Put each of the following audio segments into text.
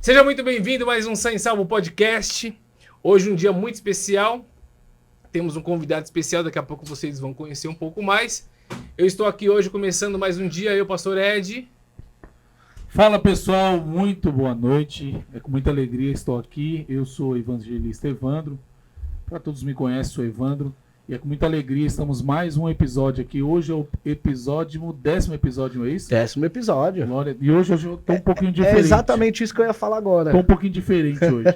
Seja muito bem-vindo a mais um Sem Salvo Podcast. Hoje um dia muito especial. Temos um convidado especial, daqui a pouco vocês vão conhecer um pouco mais. Eu estou aqui hoje começando mais um dia, eu, Pastor Ed. Fala pessoal, muito boa noite. É com muita alegria que estou aqui. Eu sou o evangelista Evandro. Para todos me conhecem, sou Evandro. E é com muita alegria, estamos mais um episódio aqui. Hoje é o episódio, 10º episódio, é isso? 10º episódio. Glória. E hoje eu estou um pouquinho diferente. É exatamente isso que eu ia falar agora. Estou um pouquinho diferente hoje.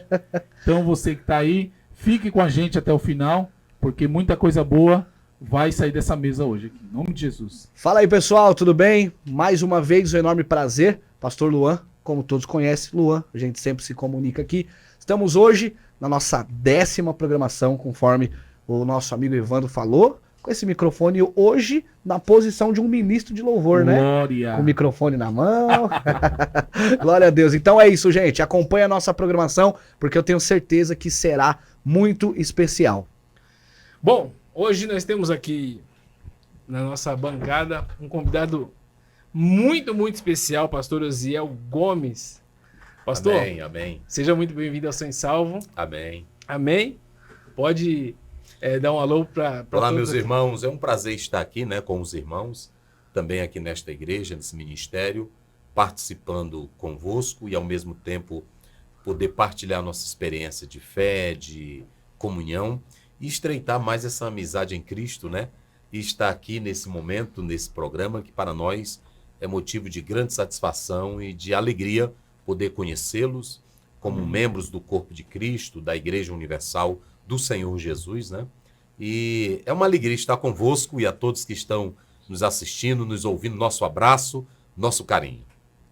Então você que está aí, fique com a gente até o final, porque muita coisa boa vai sair dessa mesa hoje aqui. Em nome de Jesus. Fala aí pessoal, tudo bem? Mais uma vez um enorme prazer. Pastor Luan, como todos conhecem, Luan, a gente sempre se comunica aqui. Estamos hoje na nossa 10ª programação, conforme o nosso amigo Evandro falou, com esse microfone hoje na posição de um ministro de louvor, Glória. né? Com o microfone na mão. Glória a Deus. Então é isso, gente. Acompanhe a nossa programação, porque eu tenho certeza que será muito especial. Bom, hoje nós temos aqui na nossa bancada um convidado muito especial, pastor Osiel Gomes. Pastor, amém, amém. Seja muito bem-vindo ao Sem Salvo. Amém. Amém. Pode dar um alô para Olá, meus irmãos. É um prazer estar aqui, né, com os irmãos, também aqui nesta igreja, nesse ministério, participando convosco e, ao mesmo tempo, poder partilhar nossa experiência de fé, de comunhão e estreitar mais essa amizade em Cristo, né? E estar aqui nesse momento, nesse programa, que para nós é motivo de grande satisfação e de alegria poder conhecê-los como membros do corpo de Cristo, da Igreja Universal do Senhor Jesus, né? E é uma alegria estar convosco e a todos que estão nos assistindo, nos ouvindo, nosso abraço, nosso carinho.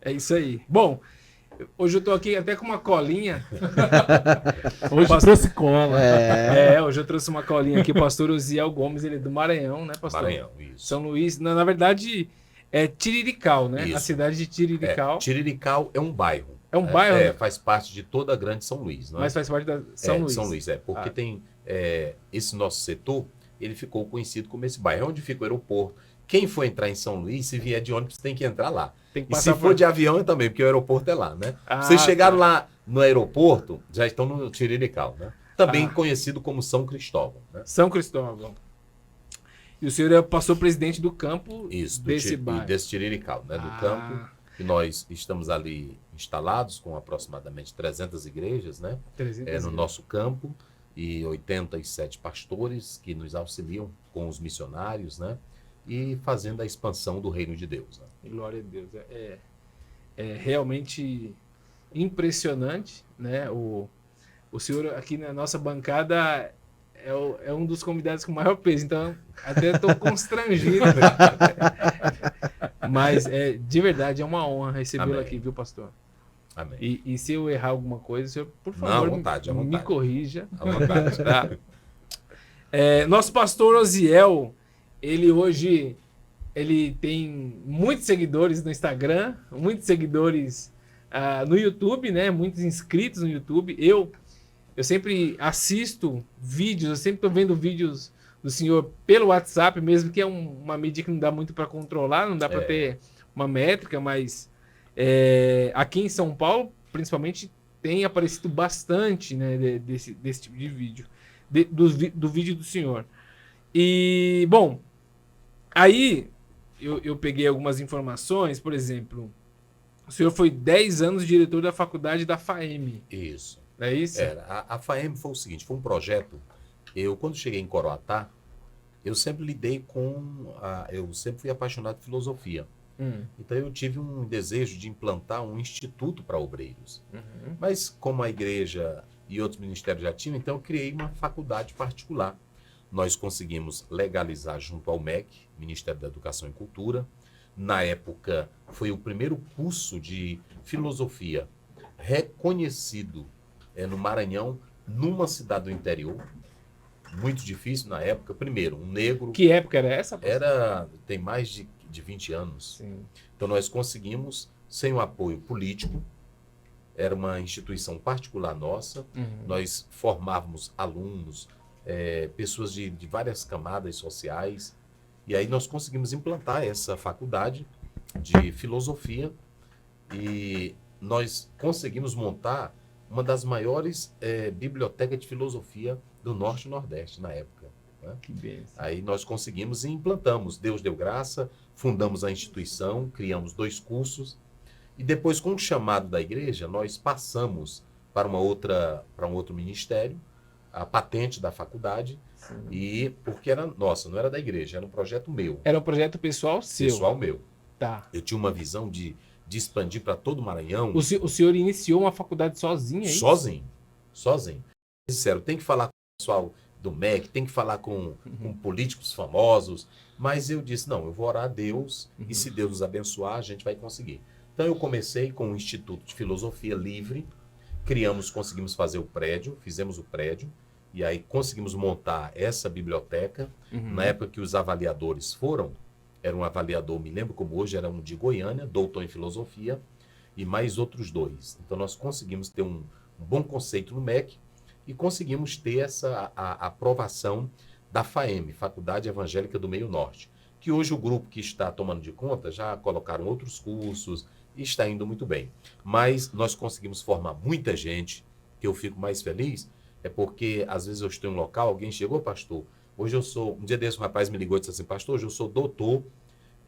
É isso aí. Bom, hoje eu tô aqui até com uma colinha. Hoje trouxe cola. Hoje eu trouxe uma colinha aqui, o pastor Osiel Gomes, ele é do Maranhão, né, pastor? Maranhão, isso. São Luís, na verdade, é Tirirical, né? Isso. A cidade de Tirirical. Tirirical é um bairro. É um bairro, né? Faz parte de toda a grande São Luís, não é? Mas faz parte da São Luís. São Luís, porque tem esse nosso setor, ele ficou conhecido como esse bairro. É onde fica o aeroporto. Quem for entrar em São Luís, se vier de ônibus, tem que entrar lá. Tem que E passar se for de avião, é também, porque o aeroporto é lá, né? Ah, Vocês chegaram lá no aeroporto, já estão no Tirirical, né? Também Ah. conhecido como São Cristóvão, né? São Cristóvão. E o senhor é pastor presidente do campo Isso, desse bairro. desse Tirirical, né? Do campo. E nós estamos ali instalados com aproximadamente 300 igrejas, né? 300 No nosso campo, e 87 pastores que nos auxiliam com os missionários, né? E fazendo a expansão do reino de Deus, né? Glória a Deus. É realmente impressionante, né? O senhor aqui na nossa bancada é um dos convidados com maior peso, então até estou constrangido. Mas de verdade é uma honra recebê-lo Amém. aqui, viu, pastor? Amém. E se eu errar alguma coisa, o senhor, por Não, favor, à vontade, à me vontade. corrija. À vontade. Tá? Nosso pastor Osiel, ele hoje tem muitos seguidores no Instagram, muitos seguidores no YouTube, né? Muitos inscritos no YouTube. Eu sempre assisto vídeos, eu sempre estou vendo vídeos do senhor pelo WhatsApp, mesmo que é uma mídia que não dá muito para controlar, não dá para ter uma métrica, mas aqui em São Paulo, principalmente, tem aparecido bastante, né, desse tipo de vídeo, do vídeo do senhor. E, bom, aí eu peguei algumas informações, por exemplo, o senhor foi 10 anos diretor da faculdade da FAEM. Isso. Não é isso? A FAEM foi o seguinte, foi um projeto. Quando cheguei em Coroatá, eu sempre lidei eu sempre fui apaixonado por filosofia. Então eu tive um desejo de implantar um instituto para obreiros. Mas como a igreja e outros ministérios já tinham, então eu criei uma faculdade particular. Nós conseguimos legalizar junto ao MEC, Ministério da Educação e Cultura. Na época, foi o primeiro curso de filosofia reconhecido no Maranhão, numa cidade do interior. Muito difícil na época. Primeiro, um negro... Que época era essa? Tem mais de 20 anos. Sim. Então nós conseguimos, sem o apoio político, era uma instituição particular nossa, nós formávamos alunos, pessoas de várias camadas sociais, e aí nós conseguimos implantar essa faculdade de filosofia, e nós conseguimos montar uma das maiores bibliotecas de filosofia do Norte e Nordeste na época. Né? Que beleza. Aí nós conseguimos e implantamos. Deus deu graça, fundamos a instituição, criamos 2 cursos e depois, com o chamado da igreja, nós passamos para um outro ministério, a patente da faculdade, e porque era nossa, não era da igreja, era um projeto meu. Era um projeto pessoal seu. Pessoal meu. Tá. Eu tinha uma visão de expandir para todo o Maranhão. O senhor iniciou uma faculdade sozinho, é isso? Sozinho. Disseram, tem que falar com o pessoal do MEC, tem que falar com políticos famosos, mas eu disse, não, eu vou orar a Deus e se Deus nos abençoar, a gente vai conseguir. Então eu comecei com o Instituto de Filosofia Livre, conseguimos fazer o prédio, fizemos o prédio, e aí conseguimos montar essa biblioteca. Na época que os avaliadores foram, era um avaliador, me lembro como hoje, era um de Goiânia, doutor em filosofia, e mais outros 2. Então nós conseguimos ter um bom conceito no MEC e conseguimos ter a aprovação da FAEM, Faculdade Evangélica do Meio Norte, que hoje o grupo que está tomando de conta já colocaram outros cursos e está indo muito bem. Mas nós conseguimos formar muita gente, que eu fico mais feliz, é porque às vezes eu estou em um local, alguém chegou, pastor, hoje eu sou, um dia desse um rapaz me ligou e disse assim, pastor, hoje eu sou doutor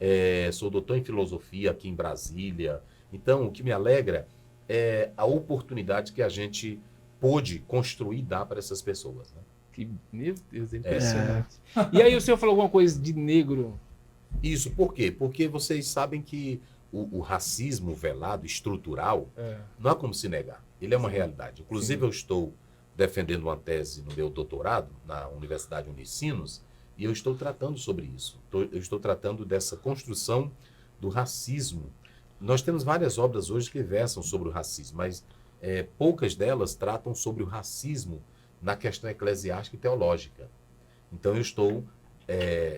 em filosofia aqui em Brasília. Então, o que me alegra é a oportunidade que a gente pôde construir e dar para essas pessoas. Né? Meu Deus, é impressionante. E aí o senhor falou alguma coisa de negro? Isso, por quê? Porque vocês sabem que o racismo velado, estrutural, não há como se negar. Ele é uma realidade. Inclusive, eu estou defendendo uma tese no meu doutorado, na Universidade Unicinos, e eu estou tratando sobre isso. Eu estou tratando dessa construção do racismo. Nós temos várias obras hoje que versam sobre o racismo, mas poucas delas tratam sobre o racismo na questão eclesiástica e teológica. Então, eu estou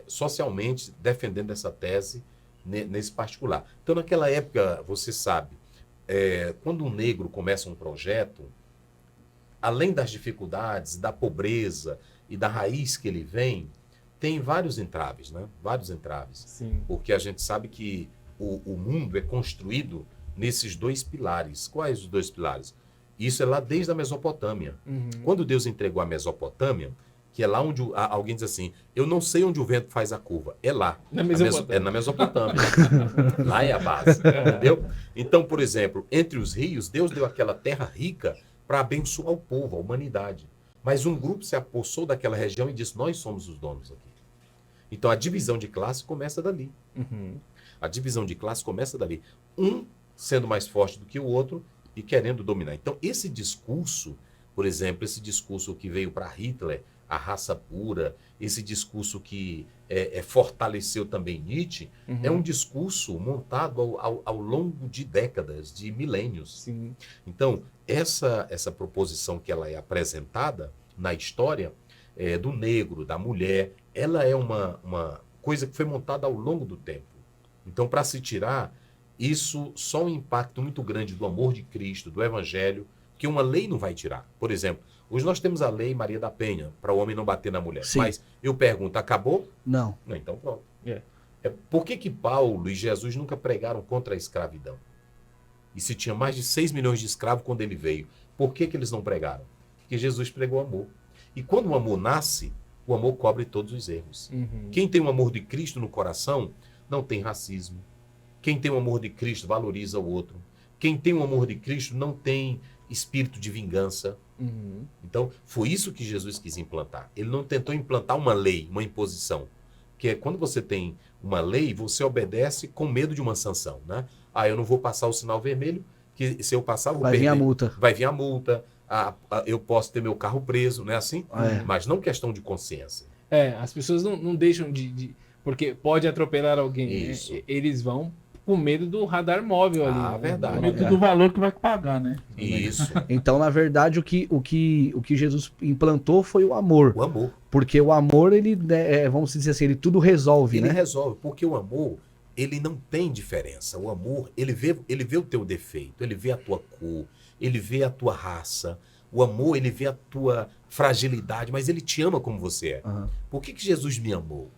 socialmente defendendo essa tese nesse particular. Então, naquela época, você sabe, quando um negro começa um projeto, além das dificuldades, da pobreza e da raiz que ele vem, tem vários entraves, né? Vários entraves. Sim. Porque a gente sabe que o mundo é construído nesses 2 pilares. Quais os 2 pilares? Isso é lá desde a Mesopotâmia. Quando Deus entregou a Mesopotâmia, que é lá onde alguém diz assim, eu não sei onde o vento faz a curva. É lá. Na Mesopotâmia. É na Mesopotâmia. Lá é a base. Entendeu? Então, por exemplo, entre os rios, Deus deu aquela terra rica para abençoar o povo, a humanidade. Mas um grupo se apossou daquela região e disse, nós somos os donos aqui. Então, a divisão de classe começa dali. A divisão de classe começa dali. Um sendo mais forte do que o outro e querendo dominar. Então, esse discurso, por exemplo, esse discurso que veio para Hitler, a raça pura, esse discurso que fortaleceu também Nietzsche, é um discurso montado ao longo de décadas, de milênios. Sim. Então, essa proposição que ela é apresentada na história do negro, da mulher, ela é uma coisa que foi montada ao longo do tempo. Então, para se tirar, isso só um impacto muito grande do amor de Cristo, do Evangelho, que uma lei não vai tirar. Por exemplo, hoje nós temos a lei Maria da Penha, para o homem não bater na mulher. Sim. Mas eu pergunto, acabou? Não. Não, então pronto. Por que Paulo e Jesus nunca pregaram contra a escravidão? E se tinha mais de 6 milhões de escravos quando ele veio, por que eles não pregaram? Porque Jesus pregou amor. E quando o amor nasce, o amor cobre todos os erros. Quem tem o amor de Cristo no coração, não tem racismo. Quem tem o amor de Cristo valoriza o outro. Quem tem o amor de Cristo não tem espírito de vingança. Então, foi isso que Jesus quis implantar. Ele não tentou implantar uma lei, uma imposição. Que é quando você tem uma lei, você obedece com medo de uma sanção, né? Eu não vou passar o sinal vermelho, que se eu passar, eu vou Vai vir a multa. Vai vir a multa. Eu posso ter meu carro preso, não é assim? Mas não questão de consciência. As pessoas não deixam porque pode atropelar alguém. Isso. Né? Eles vão com medo do radar móvel ali. Né? Verdade. Medo do valor que vai pagar, né? Isso. Então, na verdade, o que Jesus implantou foi o amor. O amor. Porque o amor, ele, vamos dizer assim, ele tudo resolve, Ele né? resolve, porque o amor, ele não tem diferença. O amor, ele vê o teu defeito, ele vê a tua cor, ele vê a tua raça. O amor, ele vê a tua fragilidade, mas ele te ama como você é. Por que Jesus me amou?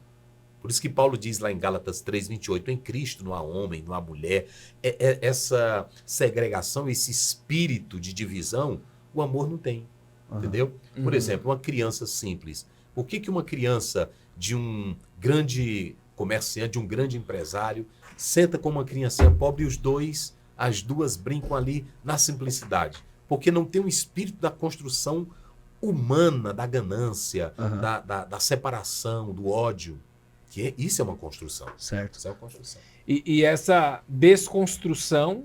Por isso que Paulo diz lá em Gálatas 3:28, em Cristo não há homem, não há mulher. Essa segregação, esse espírito de divisão, o amor não tem. Entendeu? Por exemplo, uma criança simples. Por que uma criança de um grande comerciante, de um grande empresário, senta com uma criancinha pobre e as duas brincam ali na simplicidade? Porque não tem um espírito da construção humana, da ganância, da separação, do ódio. Isso é uma construção. Certo. Isso é uma construção. E essa desconstrução,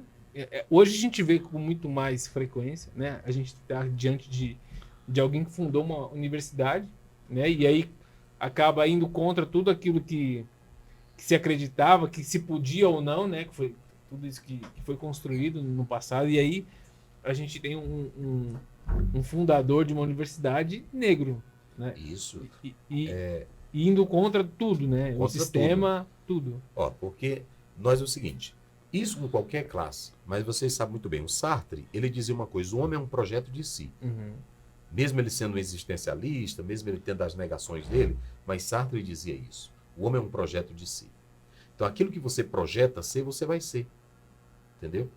hoje a gente vê com muito mais frequência, né? A gente está diante de alguém que fundou uma universidade, né? E aí acaba indo contra tudo aquilo que se acreditava, que se podia ou não, né? Que foi tudo isso que foi construído no passado. E aí a gente tem um fundador de uma universidade negro, né? Isso. E indo contra tudo, né? Contra o sistema, tudo. Ó, porque nós é o seguinte, isso com qualquer classe, mas vocês sabem muito bem, o Sartre, ele dizia uma coisa, o homem é um projeto de si. Mesmo ele sendo um existencialista, mesmo ele tendo as negações dele, mas Sartre dizia isso. O homem é um projeto de si. Então, aquilo que você projeta ser, você vai ser. Entendeu?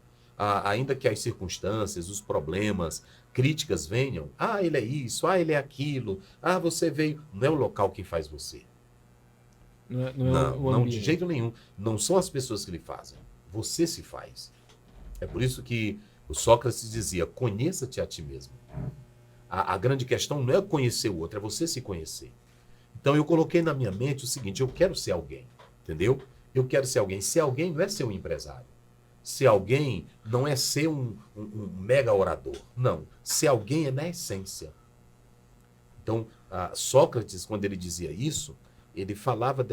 Ainda que as circunstâncias, os problemas, críticas venham. Ah, ele é isso. Ah, ele é aquilo. Ah, você veio. Não é o local que faz você. Não, de jeito nenhum. Não são as pessoas que lhe fazem. Você se faz. É por isso que o Sócrates dizia, conheça-te a ti mesmo. A grande questão não é conhecer o outro, é você se conhecer. Então eu coloquei na minha mente o seguinte, eu quero ser alguém, entendeu? Eu quero ser alguém. Ser alguém não é ser um empresário. Ser alguém não é ser um mega orador. Não. Ser alguém é na essência. Então, Sócrates, quando ele dizia isso, ele falava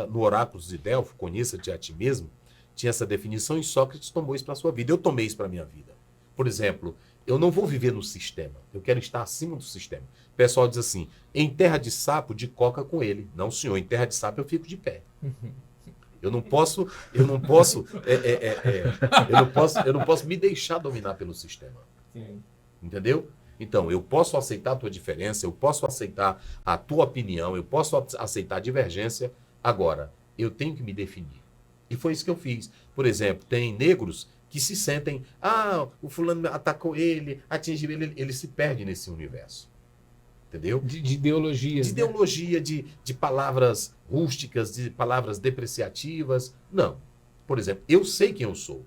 no Oráculos de Delfo, conheça-te a ti mesmo, tinha essa definição e Sócrates tomou isso para a sua vida. Eu tomei isso para a minha vida. Por exemplo, eu não vou viver no sistema. Eu quero estar acima do sistema. O pessoal diz assim, em terra de sapo, de coca com ele. Não, senhor, em terra de sapo eu fico de pé. Eu não posso me deixar dominar pelo sistema. Sim. Entendeu? Então, eu posso aceitar a tua diferença, eu posso aceitar a tua opinião, eu posso aceitar a divergência. Agora, eu tenho que me definir. E foi isso que eu fiz. Por exemplo, tem negros que se sentem, o fulano atacou ele, atingiu ele se perde nesse universo. Entendeu? De ideologias. De ideologia, de palavras rústicas, de palavras depreciativas. Não. Por exemplo, eu sei quem eu sou.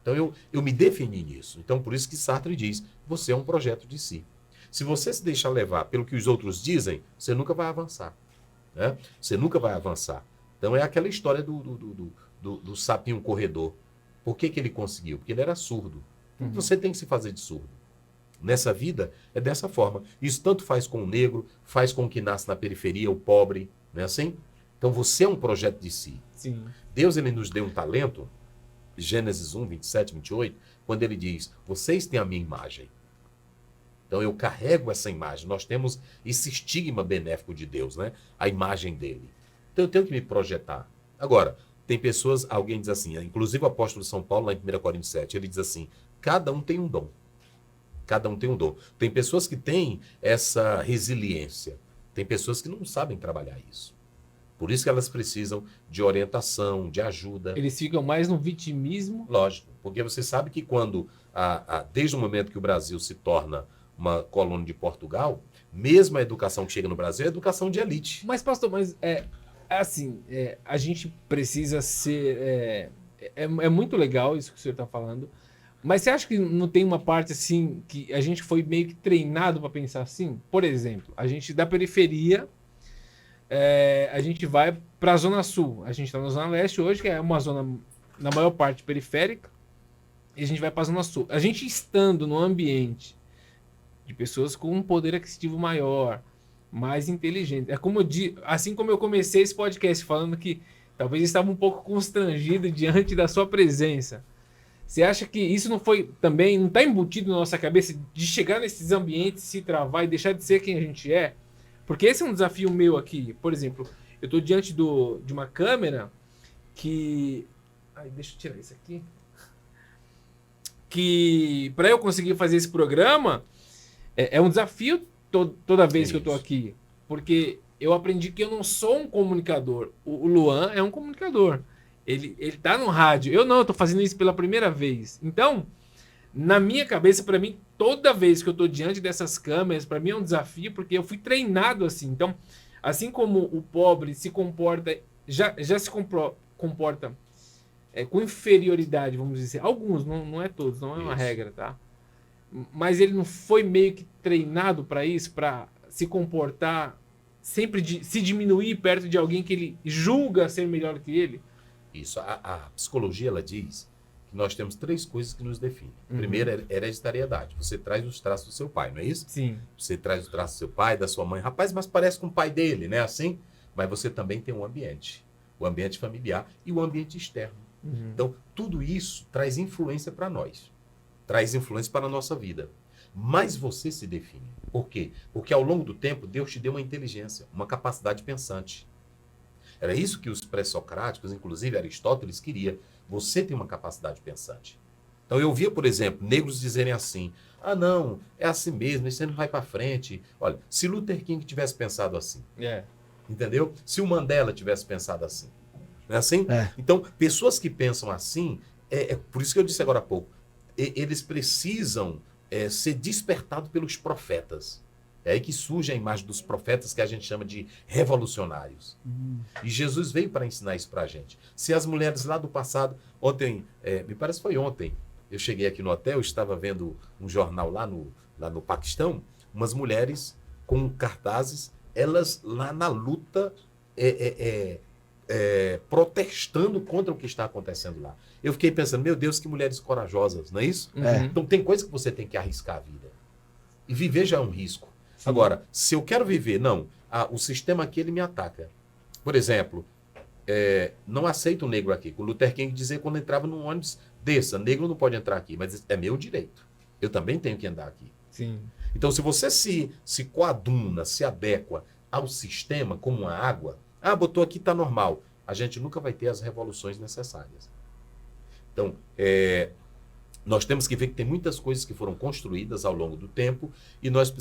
Então eu me defini nisso. Então por isso que Sartre diz, você é um projeto de si. Se você se deixar levar pelo que os outros dizem, você nunca vai avançar. Né? Você nunca vai avançar. Então é aquela história do sapinho corredor. Por que ele conseguiu? Porque ele era surdo. Você tem que se fazer de surdo. Nessa vida, é dessa forma. Isso tanto faz com o negro, faz com o que nasce na periferia, o pobre, não é assim? Então você é um projeto de si. Sim. Deus ele nos deu um talento, Gênesis 1, 27, 28, quando ele diz, vocês têm a minha imagem. Então eu carrego essa imagem. Nós temos esse estigma benéfico de Deus, né? A imagem dele. Então eu tenho que me projetar. Agora, tem pessoas, alguém diz assim, inclusive o apóstolo de São Paulo, lá em 1 Coríntios 7, ele diz assim, cada um tem um dom. Cada um tem um dom. Tem pessoas que têm essa resiliência. Tem pessoas que não sabem trabalhar isso. Por isso que elas precisam de orientação, de ajuda. Eles ficam mais no vitimismo. Lógico, porque você sabe que quando, desde o momento que o Brasil se torna uma colônia de Portugal, mesmo a educação que chega no Brasil é educação de elite. Mas, pastor, a gente precisa ser... É muito legal isso que o senhor está falando, mas você acha que não tem uma parte assim que a gente foi meio que treinado para pensar assim? Por exemplo, a gente da periferia, a gente vai para a Zona Sul. A gente está na Zona Leste hoje, que é uma zona, na maior parte, periférica, e a gente vai para a Zona Sul. A gente estando no ambiente de pessoas com um poder aquisitivo maior, mais inteligente. Assim como eu comecei esse podcast falando que talvez estava um pouco constrangido diante da sua presença. Você acha que isso não está embutido na nossa cabeça de chegar nesses ambientes, se travar e deixar de ser quem a gente é? Porque esse é um desafio meu aqui. Por exemplo, eu estou diante de uma câmera que... deixa eu tirar isso aqui. Que para eu conseguir fazer esse programa, é um desafio toda vez que eu estou aqui. Porque eu aprendi que eu não sou um comunicador. O Luan é um comunicador. Ele tá no rádio. Eu não, eu tô fazendo isso pela primeira vez. Então, na minha cabeça, para mim, toda vez que eu tô diante dessas câmeras, para mim é um desafio, porque eu fui treinado assim. Então, assim como o pobre se comporta, já se comporta com inferioridade, vamos dizer. Alguns, não é todos, não é uma regra, tá? Mas ele não foi meio que treinado para isso, para se comportar sempre se diminuir perto de alguém que ele julga ser melhor que ele. Isso. A psicologia, ela diz que nós temos 3 coisas que nos definem. Primeiro é hereditariedade. Você traz os traços do seu pai, não é isso? Sim. Você traz os traços do seu pai, da sua mãe. Rapaz, mas parece com o pai dele, né? Assim? Mas você também tem um ambiente. O ambiente familiar e o ambiente externo. Então, tudo isso traz influência para nós. Traz influência para a nossa vida. Mas você se define. Por quê? Porque ao longo do tempo, Deus te deu uma inteligência, uma capacidade pensante. Era isso que os pré-socráticos, inclusive Aristóteles, queria. Você tem uma capacidade pensante. Então eu via, por exemplo, negros dizerem assim, não, é assim mesmo, você não vai para frente. Olha, se Luther King tivesse pensado assim, entendeu? Se o Mandela tivesse pensado assim. Não é assim? Então, pessoas que pensam assim, por isso que eu disse agora há pouco, eles precisam ser despertados pelos profetas. É aí que surge a imagem dos profetas que a gente chama de revolucionários. E Jesus veio para ensinar isso para a gente. Se as mulheres lá do passado, ontem, me parece que foi ontem, eu cheguei aqui no hotel, estava vendo um jornal lá no Paquistão, umas mulheres com cartazes, elas lá na luta, protestando contra o que está acontecendo lá. Eu fiquei pensando, meu Deus, que mulheres corajosas, não é isso? Então tem coisa que você tem que arriscar a vida. E viver já é um risco. Sim. Agora, se eu quero viver, o sistema aqui ele me ataca. Por exemplo, não aceito um negro aqui. O Luther King dizia quando entrava num ônibus, desça, negro não pode entrar aqui, mas é meu direito. Eu também tenho que andar aqui. Sim. Então, se você se coaduna, se adequa ao sistema como a água, botou aqui, está normal. A gente nunca vai ter as revoluções necessárias. Então, nós temos que ver que tem muitas coisas que foram construídas ao longo do tempo e nós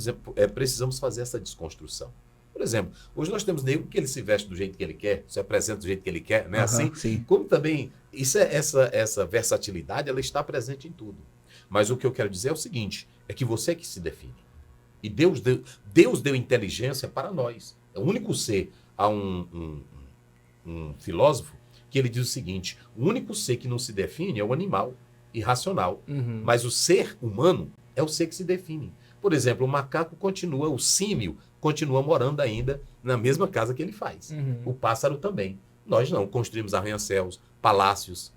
precisamos fazer essa desconstrução. Por exemplo, hoje nós temos negro que ele se veste do jeito que ele quer, se apresenta do jeito que ele quer, né? Assim, sim. Como também, essa versatilidade, ela está presente em tudo. Mas o que eu quero dizer é o seguinte, é que você é que se define. E Deus deu inteligência para nós. É o único ser. Há um filósofo que ele diz o seguinte, o único ser que não se define é o animal irracional. Mas o ser humano é o ser que se define. Por exemplo, o macaco o símio continua morando ainda na mesma casa que ele faz. O pássaro também. Nós não, construímos arranha-céus, palácios.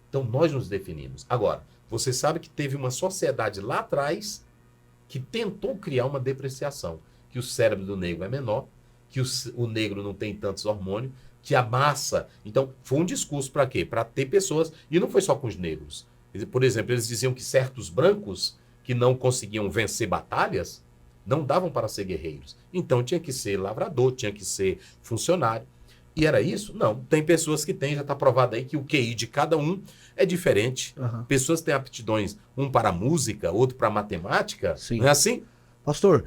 Então nós nos definimos. Agora, você sabe que teve uma sociedade lá atrás que tentou criar uma depreciação, que o cérebro do negro é menor, que o negro não tem tantos hormônios, que a massa... Então, foi um discurso para quê? Para ter pessoas... E não foi só com os negros. Por exemplo, eles diziam que certos brancos que não conseguiam vencer batalhas não davam para ser guerreiros. Então, tinha que ser lavrador, tinha que ser funcionário. E era isso? Não. Tem pessoas que têm, já está provado aí, que o QI de cada um é diferente. Pessoas têm aptidões, um para música, outro para matemática. Sim. Não é assim? Pastor,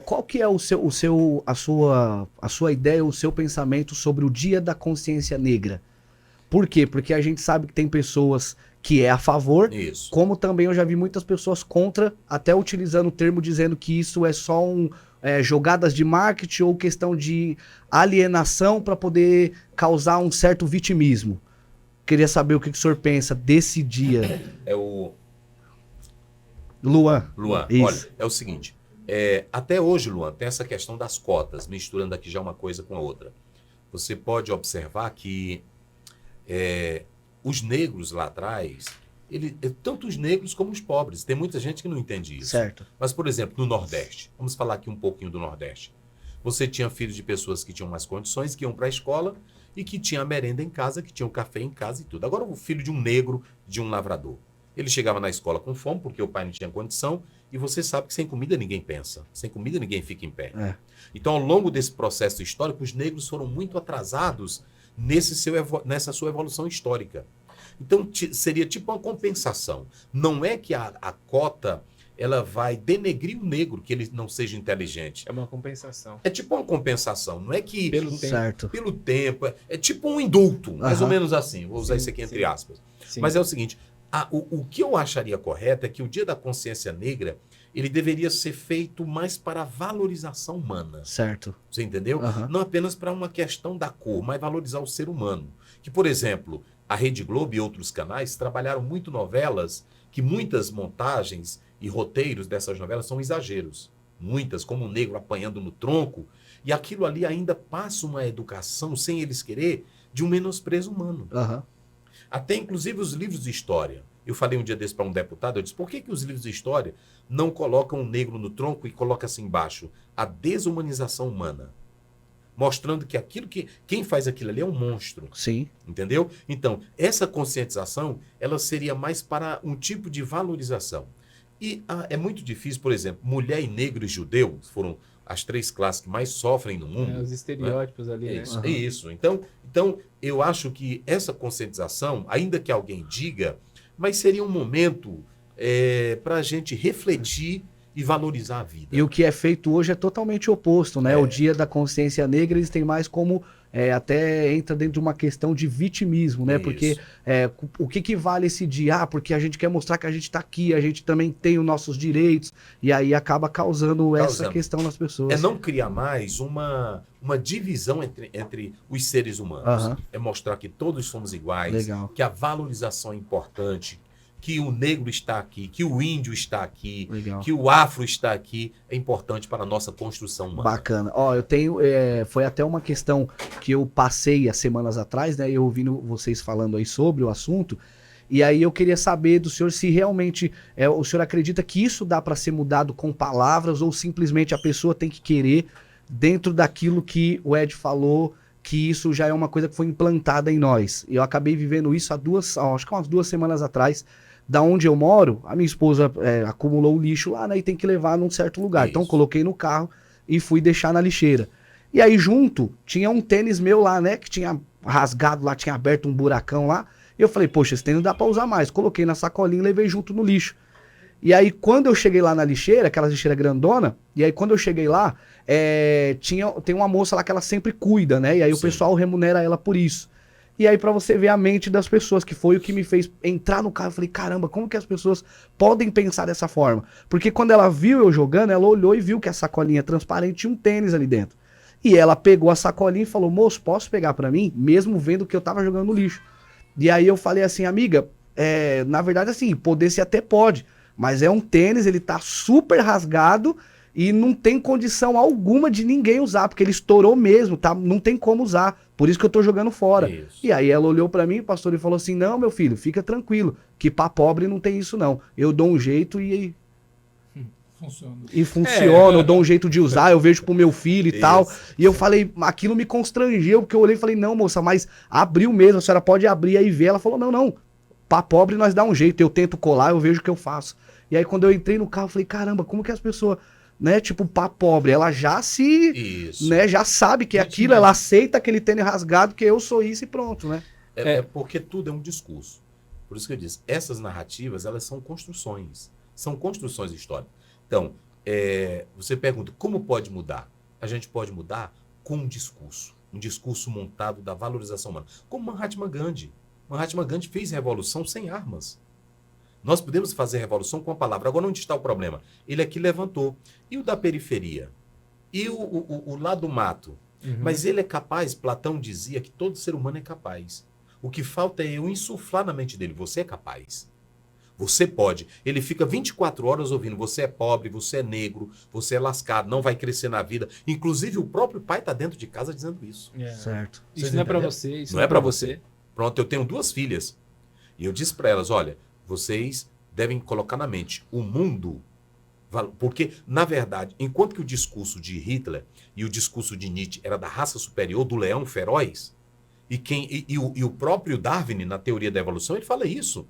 qual que é a sua ideia, o seu pensamento sobre o Dia da Consciência Negra? Por quê? Porque a gente sabe que tem pessoas que é a favor, Isso. como também eu já vi muitas pessoas contra, até utilizando o termo dizendo que isso é só jogadas de marketing ou questão de alienação para poder causar um certo vitimismo. Queria saber o que o senhor pensa desse dia. Luan. Isso. Olha, é o seguinte, até hoje, Luan, tem essa questão das cotas, misturando aqui já uma coisa com a outra. Você pode observar que os negros lá atrás, tanto os negros como os pobres, tem muita gente que não entende isso. Certo. Mas, por exemplo, no Nordeste, vamos falar aqui um pouquinho do Nordeste. Você tinha filhos de pessoas que tinham mais condições, que iam para a escola e que tinham a merenda em casa, que tinham café em casa e tudo. Agora, o filho de um negro, de um lavrador, ele chegava na escola com fome, porque o pai não tinha condição, e você sabe que sem comida ninguém pensa, sem comida ninguém fica em pé. Então, ao longo desse processo histórico, os negros foram muito atrasados nessa sua evolução histórica. Então, seria tipo uma compensação. Não é que a cota ela vai denegrir o negro que ele não seja inteligente. É uma compensação. É tipo uma compensação, não é que Pelo tempo. Certo. pelo tempo, é tipo um indulto, mais ou menos assim. Vou usar Sim, isso aqui entre sim. aspas. Sim. Mas é o seguinte, o que eu acharia correto é que o Dia da Consciência Negra, ele deveria ser feito mais para a valorização humana. Certo. Você entendeu? Aham. Não apenas para uma questão da cor, mas valorizar o ser humano. Que, por exemplo, a Rede Globo e outros canais trabalharam muito novelas que muitas montagens e roteiros dessas novelas são exageros. Muitas, como o negro apanhando no tronco, e aquilo ali ainda passa uma educação, sem eles querer, de um menosprezo humano. Aham. Até inclusive os livros de história. Eu falei um dia desse para um deputado, eu disse, por que os livros de história não colocam o negro no tronco e colocam assim embaixo? A desumanização humana. Mostrando que quem faz aquilo ali é um monstro. Sim. Entendeu? Então, essa conscientização, ela seria mais para um tipo de valorização. E é muito difícil, por exemplo, mulher e negro e judeu foram as 3 classes que mais sofrem no mundo. Os estereótipos ali, né? Isso, é isso. Então, eu acho que essa conscientização, ainda que alguém diga, mas seria um momento para a gente refletir e valorizar a vida. E o que é feito hoje é totalmente oposto, né? O Dia da Consciência Negra, eles têm mais como, até entra dentro de uma questão de vitimismo, né? Isso. Porque o que vale esse dia? Ah, porque a gente quer mostrar que a gente tá aqui, a gente também tem os nossos direitos, e aí acaba causando essa questão nas pessoas. É não criar mais uma divisão entre os seres humanos. Aham. É mostrar que todos somos iguais, Legal. que a valorização é importante, que o negro está aqui, que o índio está aqui, Legal. que o afro está aqui, é importante para a nossa construção humana. Bacana. Ó, eu tenho. Foi até uma questão que eu passei há semanas atrás, né? Eu ouvindo vocês falando aí sobre o assunto. E aí eu queria saber do senhor se realmente o senhor acredita que isso dá para ser mudado com palavras ou simplesmente a pessoa tem que querer dentro daquilo que o Ed falou, que isso já é uma coisa que foi implantada em nós. E eu acabei vivendo isso acho que umas 2 semanas atrás. Da onde eu moro, a minha esposa acumulou o lixo lá, né? E tem que levar num certo lugar. Isso. Então eu coloquei no carro e fui deixar na lixeira. E aí junto tinha um tênis meu lá, né? Que tinha rasgado lá, tinha aberto um buracão lá. E eu falei, poxa, esse tênis não dá pra usar mais. Coloquei na sacolinha e levei junto no lixo. E aí quando eu cheguei lá na lixeira, aquela lixeira grandona, e aí quando eu cheguei lá, tem uma moça lá que ela sempre cuida, né? E aí o Sim. pessoal remunera ela por isso. E aí pra você ver a mente das pessoas, que foi o que me fez entrar no carro, eu falei, caramba, como que as pessoas podem pensar dessa forma? Porque quando ela viu eu jogando, ela olhou e viu que a sacolinha transparente tinha um tênis ali dentro. E ela pegou a sacolinha e falou, moço, posso pegar pra mim? Mesmo vendo que eu tava jogando no lixo. E aí eu falei assim, amiga, na verdade assim, poder se até pode, mas é um tênis, ele tá super rasgado e não tem condição alguma de ninguém usar, porque ele estourou mesmo, tá? Não tem como usar. Por isso que eu tô jogando fora. Isso. E aí ela olhou pra mim, pastor, e falou assim, não, meu filho, fica tranquilo, que pra pobre não tem isso não. Eu dou um jeito Funciona. e funciona, eu dou um jeito de usar, eu vejo pro meu filho e Isso. tal. E eu falei, aquilo me constrangeu, porque eu olhei e falei, não, moça, mas abriu mesmo, a senhora pode abrir aí e ver. Ela falou, não, pra pobre nós dá um jeito, eu tento colar, eu vejo o que eu faço. E aí quando eu entrei no carro, eu falei, caramba, como que as pessoas, né, tipo, pra pobre, ela já Isso. né, já sabe que é aquilo, ela aceita aquele tênis rasgado, que eu sou isso e pronto, né? É porque tudo é um discurso. Por isso que eu disse, essas narrativas, elas são construções históricas. Então, você pergunta, como pode mudar? A gente pode mudar com um discurso montado da valorização humana. Como Mahatma Gandhi. Mahatma Gandhi fez revolução sem armas. Nós podemos fazer revolução com a palavra. Agora, onde está o problema? Ele aqui levantou. E o da periferia? E o lá do mato? Uhum. Mas ele é capaz, Platão dizia que todo ser humano é capaz. O que falta é eu insuflar na mente dele, você é capaz. Você pode. Ele fica 24 horas ouvindo, você é pobre, você é negro, você é lascado, não vai crescer na vida. Inclusive o próprio pai está dentro de casa dizendo isso. Certo. Isso Vocês não é pra entenderam? você, isso Não é pra você. Pronto, eu tenho 2 filhas. E eu disse para elas, olha, vocês devem colocar na mente o mundo. Porque, na verdade, enquanto que o discurso de Hitler e o discurso de Nietzsche era da raça superior, do leão feroz, e o próprio Darwin, na teoria da evolução, ele fala isso.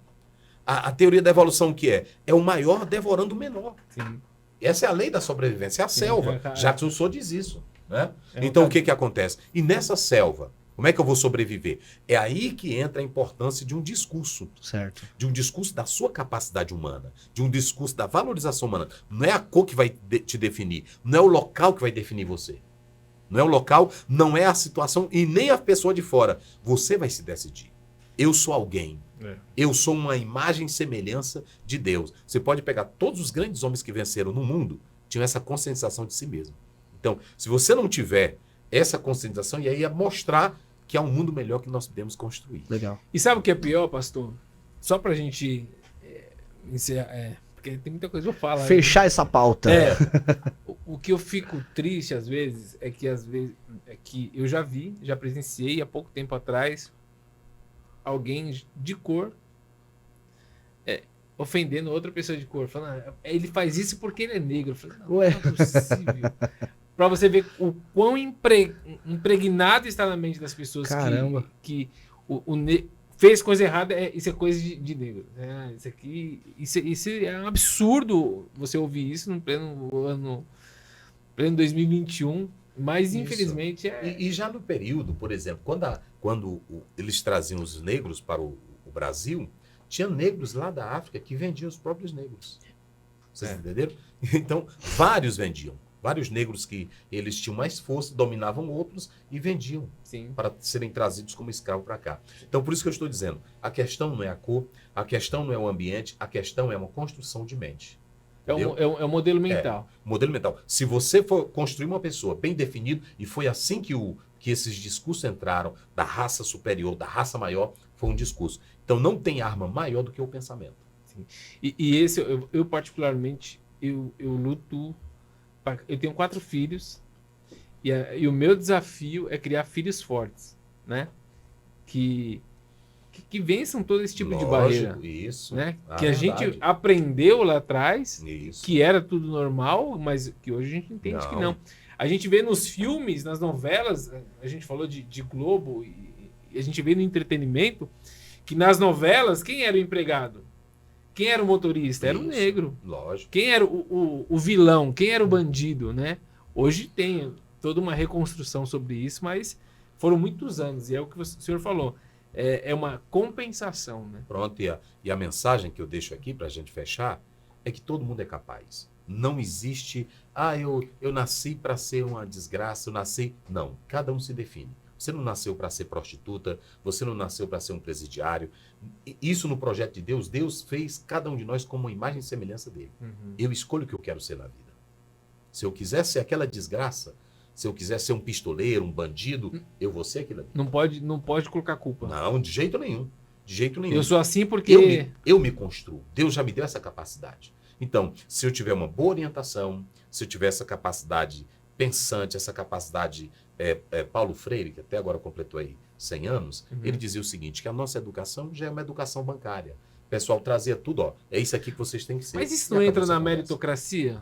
A teoria da evolução o que é? É o maior devorando o menor. Sim. Essa é a lei da sobrevivência, é a Sim, selva. é. Jacques Rousseau diz isso. Né? É um Então, o caminho. que acontece? E nessa selva, Como é que eu vou sobreviver? É aí que entra a importância de um discurso. Certo. De um discurso da sua capacidade humana, de um discurso da valorização humana. Não é a cor que vai te definir, não é o local que vai definir você. Não é o local, não é a situação e nem a pessoa de fora. Você vai se decidir. Eu sou alguém. Eu sou uma imagem e semelhança de Deus. Você pode pegar todos os grandes homens que venceram no mundo, tinham essa conscientização de si mesmo. Então, se você não tiver essa conscientização, e aí é mostrar que há um mundo melhor que nós podemos construir. Legal. E sabe o que é pior, pastor? Só pra gente encerrar, porque tem muita coisa pra falar. né? Fechar essa pauta. O que eu fico triste às vezes é que eu já presenciei há pouco tempo atrás alguém de cor ofendendo outra pessoa de cor, falando, ele faz isso porque ele é negro. Eu falei, não, Ué. não é possível. Pra você ver o quão impregnado está na mente das pessoas Caramba. que fez coisa errada, isso é coisa de negro. Isso é um absurdo você ouvir isso no pleno 2021, mas Isso. infelizmente E já no período, por exemplo, quando eles traziam os negros para o Brasil, tinha negros lá da África que vendiam os próprios negros. Vocês entenderam? Então, vários vendiam. Vários negros que eles tinham mais força, dominavam outros e vendiam sim. para serem trazidos como escravo para cá. Então, por isso que eu estou dizendo, a questão não é a cor, a questão não é o ambiente, a questão é uma construção de mente. É um modelo mental. Modelo mental. Se você for construir uma pessoa bem definido, e foi assim que esses discursos entraram, da raça superior, da raça maior, foi um discurso. Então, não tem arma maior do que o pensamento. Sim. E esse, eu particularmente, eu luto. Eu tenho 4 filhos e o meu desafio é criar filhos fortes, né? Que vençam todo esse tipo de barreira. Isso. Né? Ah, que a verdade. gente aprendeu lá atrás, Isso. que era tudo normal, mas que hoje a gente entende que não. A gente vê nos filmes, nas novelas, a gente falou de Globo, e a gente vê no entretenimento, que nas novelas, quem era o empregado? Quem era o motorista? Era o negro. Lógico. Quem era o vilão? Quem era o bandido, né? Hoje tem toda uma reconstrução sobre isso, mas foram muitos anos, e é o que o senhor falou. É uma compensação, né? Pronto, e a mensagem que eu deixo aqui para a gente fechar é que todo mundo é capaz. Não existe, eu nasci para ser uma desgraça, eu nasci... Não, cada um se define. Você não nasceu para ser prostituta, você não nasceu para ser um presidiário. Isso no projeto de Deus, Deus fez cada um de nós como uma imagem e semelhança dele. Uhum. Eu escolho o que eu quero ser na vida. Se eu quiser ser aquela desgraça, se eu quiser ser um pistoleiro, um bandido, eu vou ser aquilo ali. Não pode colocar culpa. Não, de jeito nenhum. De jeito nenhum. Eu sou assim porque... Eu me construo. Deus já me deu essa capacidade. Então, se eu tiver uma boa orientação, se eu tiver essa capacidade pensante, essa capacidade... Paulo Freire, que até agora completou aí 100 anos, ele dizia o seguinte, que a nossa educação já é uma educação bancária. O pessoal trazia tudo, é isso aqui que vocês têm que ser. Mas isso não entra na meritocracia?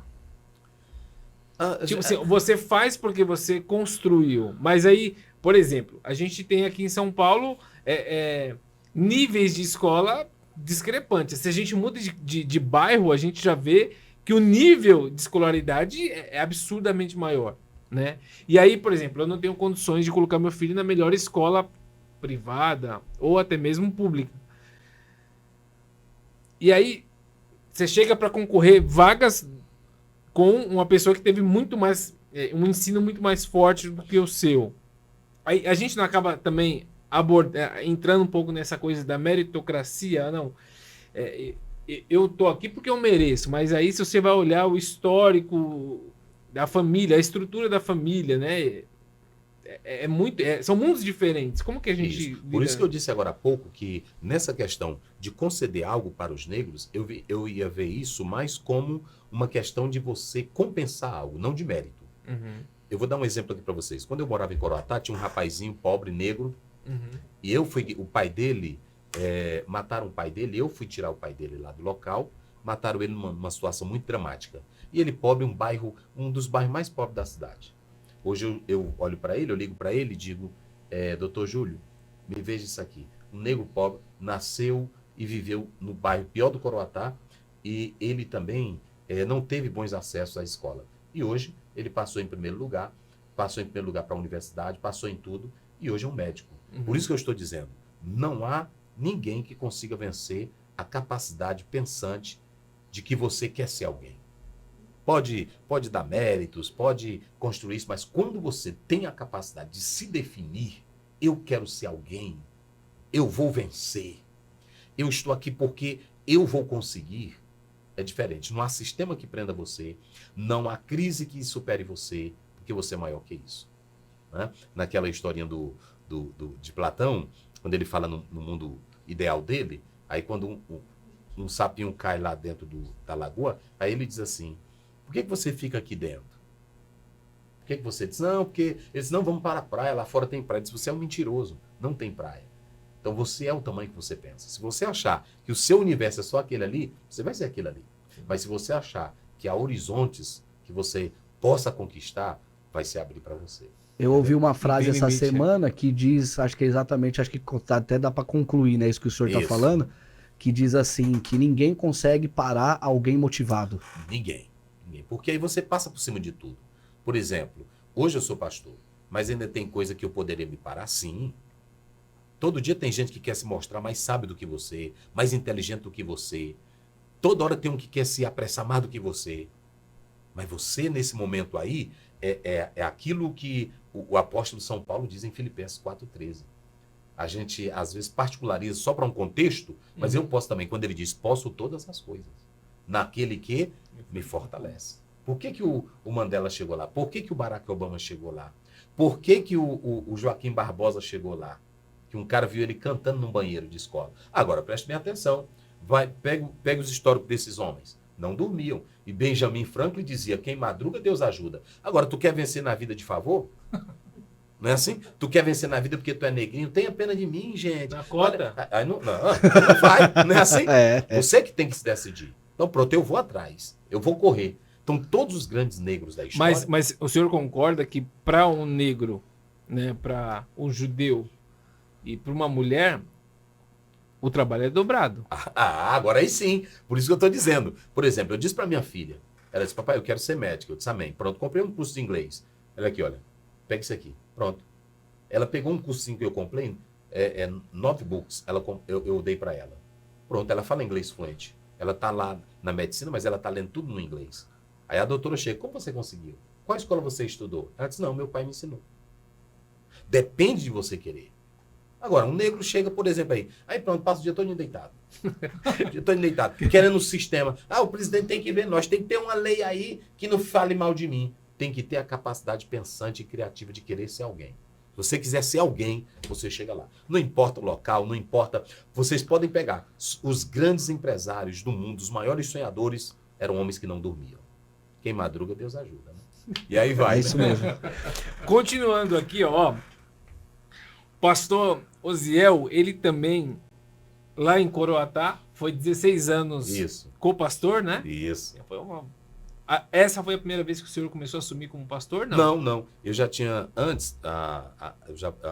Tipo assim, É. você faz porque você construiu. Mas aí, por exemplo, a gente tem aqui em São Paulo níveis de escola discrepantes. Se a gente muda de bairro, a gente já vê que o nível de escolaridade é absurdamente maior, né? E aí, por exemplo, eu não tenho condições de colocar meu filho na melhor escola privada ou até mesmo pública. E aí, você chega para concorrer vagas com uma pessoa que teve muito mais, um ensino muito mais forte do que o seu. Aí a gente não acaba também entrando um pouco nessa coisa da meritocracia, não. Eu tô aqui porque eu mereço, mas aí se você vai olhar o histórico da família, a estrutura da família, né? São mundos diferentes. Como que a gente... Por isso que eu disse agora há pouco que nessa questão de conceder algo para os negros, eu ia ver isso mais como uma questão de você compensar algo, não de mérito. Uhum. Eu vou dar um exemplo aqui para vocês. Quando eu morava em Coroatá, tinha um rapazinho pobre, negro, e o pai dele, mataram o pai dele, eu fui tirar o pai dele lá do local, mataram ele numa situação muito dramática. E ele pobre, um dos bairros mais pobres da cidade. Hoje eu olho para ele, eu ligo para ele e digo, doutor Júlio, me veja isso aqui. Um negro pobre nasceu e viveu no bairro pior do Coroatá e ele também não teve bons acessos à escola. E hoje ele passou em primeiro lugar para a universidade, passou em tudo e hoje é um médico. Por isso que eu estou dizendo, não há ninguém que consiga vencer a capacidade pensante de que você quer ser alguém. Pode dar méritos, pode construir isso, mas quando você tem a capacidade de se definir, eu quero ser alguém, eu vou vencer, eu estou aqui porque eu vou conseguir, é diferente. Não há sistema que prenda você, não há crise que supere você, porque você é maior que isso. Né? Naquela historinha de Platão, quando ele fala no mundo ideal dele, aí quando um sapinho cai lá dentro da lagoa, aí ele diz assim, por que você fica aqui dentro? Por que você diz? Não, porque eles não vão para a praia, lá fora tem praia. Ele diz, você é um mentiroso, não tem praia. Então você é o tamanho que você pensa. Se você achar que o seu universo é só aquele ali, você vai ser aquele ali. Mas se você achar que há horizontes que você possa conquistar, vai se abrir para você. Eu ouvi uma frase essa limite, semana que diz, acho que é exatamente, acho que até dá para concluir, né, isso que o senhor está Isso. falando, que diz assim, que ninguém consegue parar alguém motivado. Ninguém. Porque aí você passa por cima de tudo. Por exemplo, hoje eu sou pastor, mas ainda tem coisa que eu poderia me parar? Sim. Todo dia tem gente que quer se mostrar mais sábio do que você, mais inteligente do que você. Toda hora tem um que quer se apressar mais do que você. Mas você, nesse momento aí, é aquilo que o apóstolo São Paulo diz em Filipenses 4,13. A gente, às vezes, particulariza só para um contexto, mas eu posso também, quando ele diz, posso todas as coisas, naquele que me fortalece. Por que o Mandela chegou lá? Por que o Barack Obama chegou lá? Por que o Joaquim Barbosa chegou lá? Que um cara viu ele cantando num banheiro de escola. Agora, preste bem atenção. Pega os históricos desses homens. Não dormiam. E Benjamin Franklin dizia, quem madruga, Deus ajuda. Agora, tu quer vencer na vida de favor? Não é assim? Tu quer vencer na vida porque tu é negrinho? Tenha pena de mim, gente. Na cota. Aí não vai. Não é assim? É. Você que tem que se decidir. Então, pronto, eu vou atrás. Eu vou correr. Então, todos os grandes negros da história... Mas o senhor concorda que para um negro, né, para um judeu e para uma mulher, o trabalho é dobrado? Agora aí sim. Por isso que eu estou dizendo. Por exemplo, eu disse para minha filha, ela disse, papai, eu quero ser médica. Eu disse, amém. Pronto, comprei um curso de inglês. Olha aqui, olha. Pega isso aqui. Pronto. Ela pegou um cursinho que eu comprei, 9 books, eu dei para ela. Pronto, ela fala inglês fluente. Ela está lá na medicina, mas ela está lendo tudo no inglês. Aí a doutora chega, como você conseguiu? Qual escola você estudou? Ela disse, não, meu pai me ensinou. Depende de você querer. Agora, um negro chega, por exemplo, aí pronto, passa o dia todo deitado. Querendo um sistema. O presidente tem que ver nós, tem que ter uma lei aí que não fale mal de mim. Tem que ter a capacidade pensante e criativa de querer ser alguém. Se você quiser ser alguém, você chega lá. Não importa o local, não importa. Vocês podem pegar. Os grandes empresários do mundo, os maiores sonhadores, eram homens que não dormiam. Quem madruga, Deus ajuda. Né? E aí vai. É isso mesmo. Continuando aqui, ó. Pastor Osiel, ele também, lá em Coroatá, foi 16 anos Isso. co-pastor, né? Isso. Essa foi a primeira vez que o senhor começou a assumir como pastor? Não. Não. Eu já tinha, antes,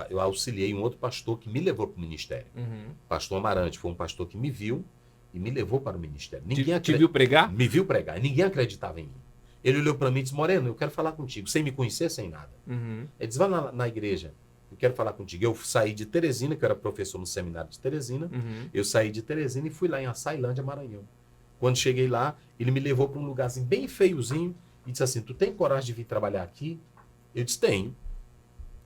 eu auxiliei um outro pastor que me levou para o ministério. Uhum. Pastor Amarante, foi um pastor que me viu e me levou para o ministério. Te viu pregar? Me viu pregar. E ninguém acreditava em mim. Ele olhou para mim e disse, Moreno, eu quero falar contigo, sem me conhecer, sem nada. Uhum. Ele disse, vai na igreja, eu quero falar contigo. Eu saí de Teresina, que eu era professor no seminário de Teresina. Uhum. Eu saí de Teresina e fui lá em Açailândia, Maranhão. Quando cheguei lá, ele me levou para um lugarzinho bem feiozinho e disse assim, tu tem coragem de vir trabalhar aqui? Eu disse, tenho.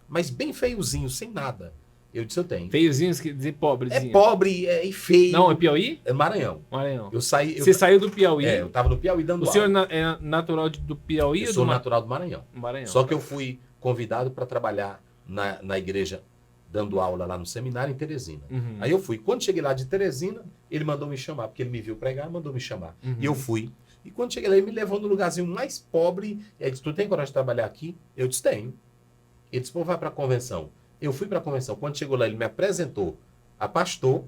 Mas bem feiozinho, sem nada. Eu disse, eu tenho. Feiozinhos, quer dizer pobrezinho. É pobre e feio. Não, é Piauí? É Maranhão. Maranhão. Eu saí... Você saiu do Piauí? Eu estava no Piauí dando O aula. senhor é natural do Piauí Eu ou sou do natural do Maranhão. Maranhão? Só que eu fui convidado para trabalhar na igreja, dando aula lá no seminário em Teresina. Uhum. Aí eu fui. Quando cheguei lá de Teresina, ele mandou me chamar, porque ele me viu pregar, mandou me chamar. Uhum. E eu fui. E quando cheguei lá, ele me levou no lugarzinho mais pobre. E ele disse, tu tem coragem de trabalhar aqui? Eu disse, tenho. Ele disse, pô, vai para a convenção. Eu fui para a convenção. Quando chegou lá, ele me apresentou a pastor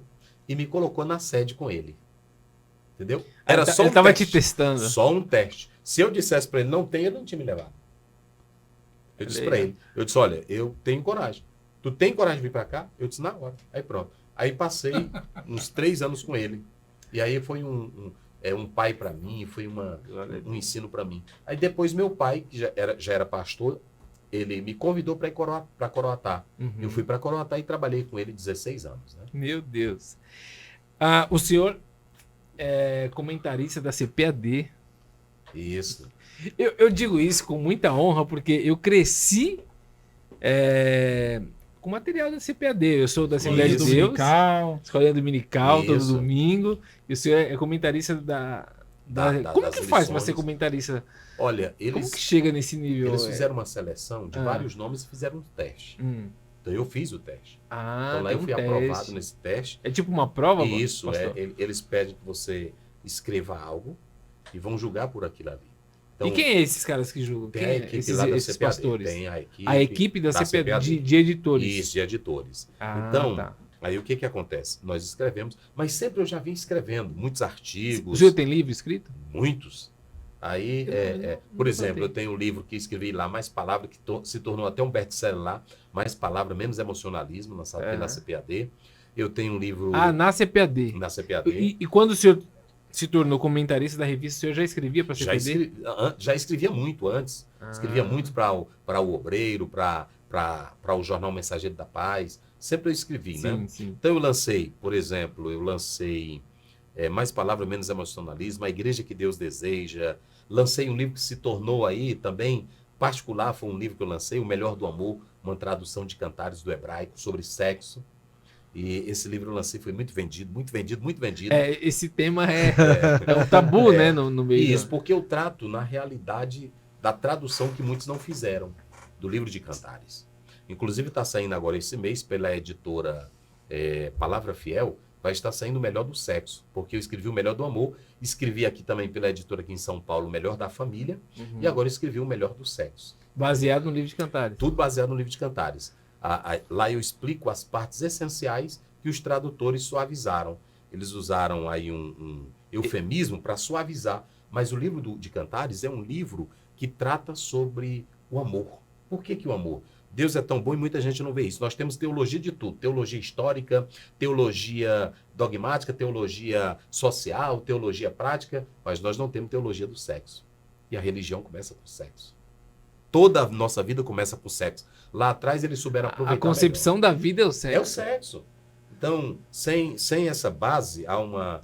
e me colocou na sede com ele. Entendeu? Era só um ele tava teste. te testando. Só um teste. Se eu dissesse para ele, não tem, ele não tinha me levado. Eu disse para ele, eu disse, olha, eu tenho coragem. Tu tem coragem de vir para cá? Eu disse, na hora. Aí pronto. Aí passei uns 3 anos com ele. E aí foi um pai para mim, foi um ensino para mim. Aí depois meu pai, que já era pastor, ele me convidou para ir para Coroatá. Uhum. Eu fui para Coroatá e trabalhei com ele 16 anos. Né? Meu Deus. O senhor é comentarista da CPAD. Isso. Eu digo isso com muita honra porque eu cresci com material da CPAD. Eu sou da Assembleia de Deus, escolinha dominical, todo Isso. domingo. E o senhor é comentarista como que faz para ser comentarista? Olha, Como que chega nesse nível? eles fizeram uma seleção de vários nomes e fizeram um teste. Então eu fiz o teste. Então lá eu fui aprovado nesse teste. É tipo uma prova? Isso, pastor? eles pedem que você escreva algo e vão julgar por aquilo ali. Então, E quem é esses caras que julgam? tem Quem a é equipe esses, lá da esses CPAD, pastores? tem A equipe da CPAD de editores. Isso, de editores. Ah, Então, tá. aí o que acontece? Nós escrevemos, mas sempre eu já vim escrevendo muitos O artigos, senhor tem livro escrito? muitos. Aí, por exemplo, eu tenho um livro que escrevi lá, Mais Palavra, que se tornou até um best-seller lá, Mais Palavra, Menos Emocionalismo, na CPAD. Eu tenho um livro Na CPAD. na CPAD. E quando o senhor se tornou comentarista da revista, o senhor já escrevia para a CPAD? Já escrevia muito antes. Escrevia muito para o Obreiro, para o Jornal Mensageiro da Paz. Sempre eu escrevi, né? Sim. Então eu lancei, por exemplo, Mais Palavra, Menos Emocionalismo, A Igreja que Deus Deseja. Lancei um livro que se tornou aí também particular, foi um livro que eu lancei, O Melhor do Amor, uma tradução de cantares do hebraico sobre sexo. E esse livro eu lancei, foi muito vendido, muito vendido, muito vendido. Esse tema é um tabu, né, no meio. Isso, porque eu trato, na realidade, da tradução que muitos não fizeram do livro de cantares. Inclusive está saindo agora esse mês pela editora Palavra Fiel, vai estar saindo O Melhor do Sexo, porque eu escrevi O Melhor do Amor, escrevi aqui também pela editora aqui em São Paulo, O Melhor da Família, e agora escrevi O Melhor do Sexo. Baseado no livro de cantares. Tudo baseado no livro de cantares. Lá eu explico as partes essenciais que os tradutores suavizaram. Eles usaram aí um eufemismo para suavizar, mas o livro de cantares é um livro que trata sobre o amor. Por que o amor? Deus é tão bom e muita gente não vê isso. Nós temos teologia de tudo. Teologia histórica, teologia dogmática, teologia social, teologia prática, mas nós não temos teologia do sexo. E a religião começa com o sexo. Toda a nossa vida começa com o sexo. Lá atrás eles souberam aproveitar A concepção melhor. da vida é o sexo. É o sexo. Então, sem essa base, há uma...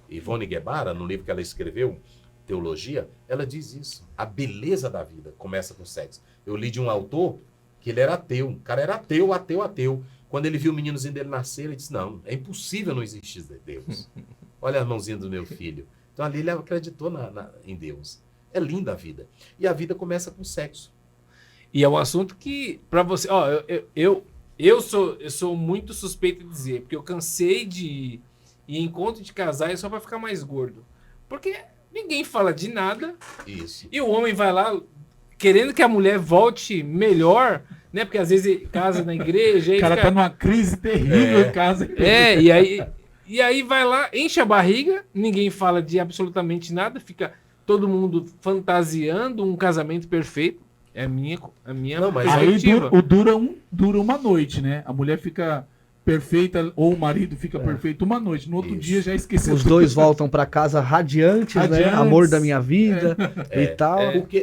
Ivone Guevara, no livro que ela escreveu, Teologia, ela diz isso. A beleza da vida começa com o sexo. Eu li de um autor que ele era ateu. O cara era ateu. Quando ele viu o meninozinho dele nascer, ele disse, não, é impossível não existir Deus. Olha a mãozinha do meu filho. Então ali ele acreditou em Deus. É linda a vida. E a vida começa com sexo. E é um assunto que, para você... Eu sou muito suspeito de dizer, porque eu cansei de ir em encontro de casais só para ficar mais gordo. Porque ninguém fala de nada. Isso. E o homem vai lá querendo que a mulher volte melhor, né? Porque às vezes casa na igreja... O cara tá numa crise terrível em casa. E aí vai lá, enche a barriga, ninguém fala de absolutamente nada, fica todo mundo fantasiando um casamento perfeito. É a minha Não, mas Aí perspectiva. dura uma noite, né? A mulher fica perfeita, ou o marido fica perfeito uma noite. No outro Isso. dia já esqueceu. Os dois voltam para casa radiantes, né? Radiantes. Amor da minha vida e tal.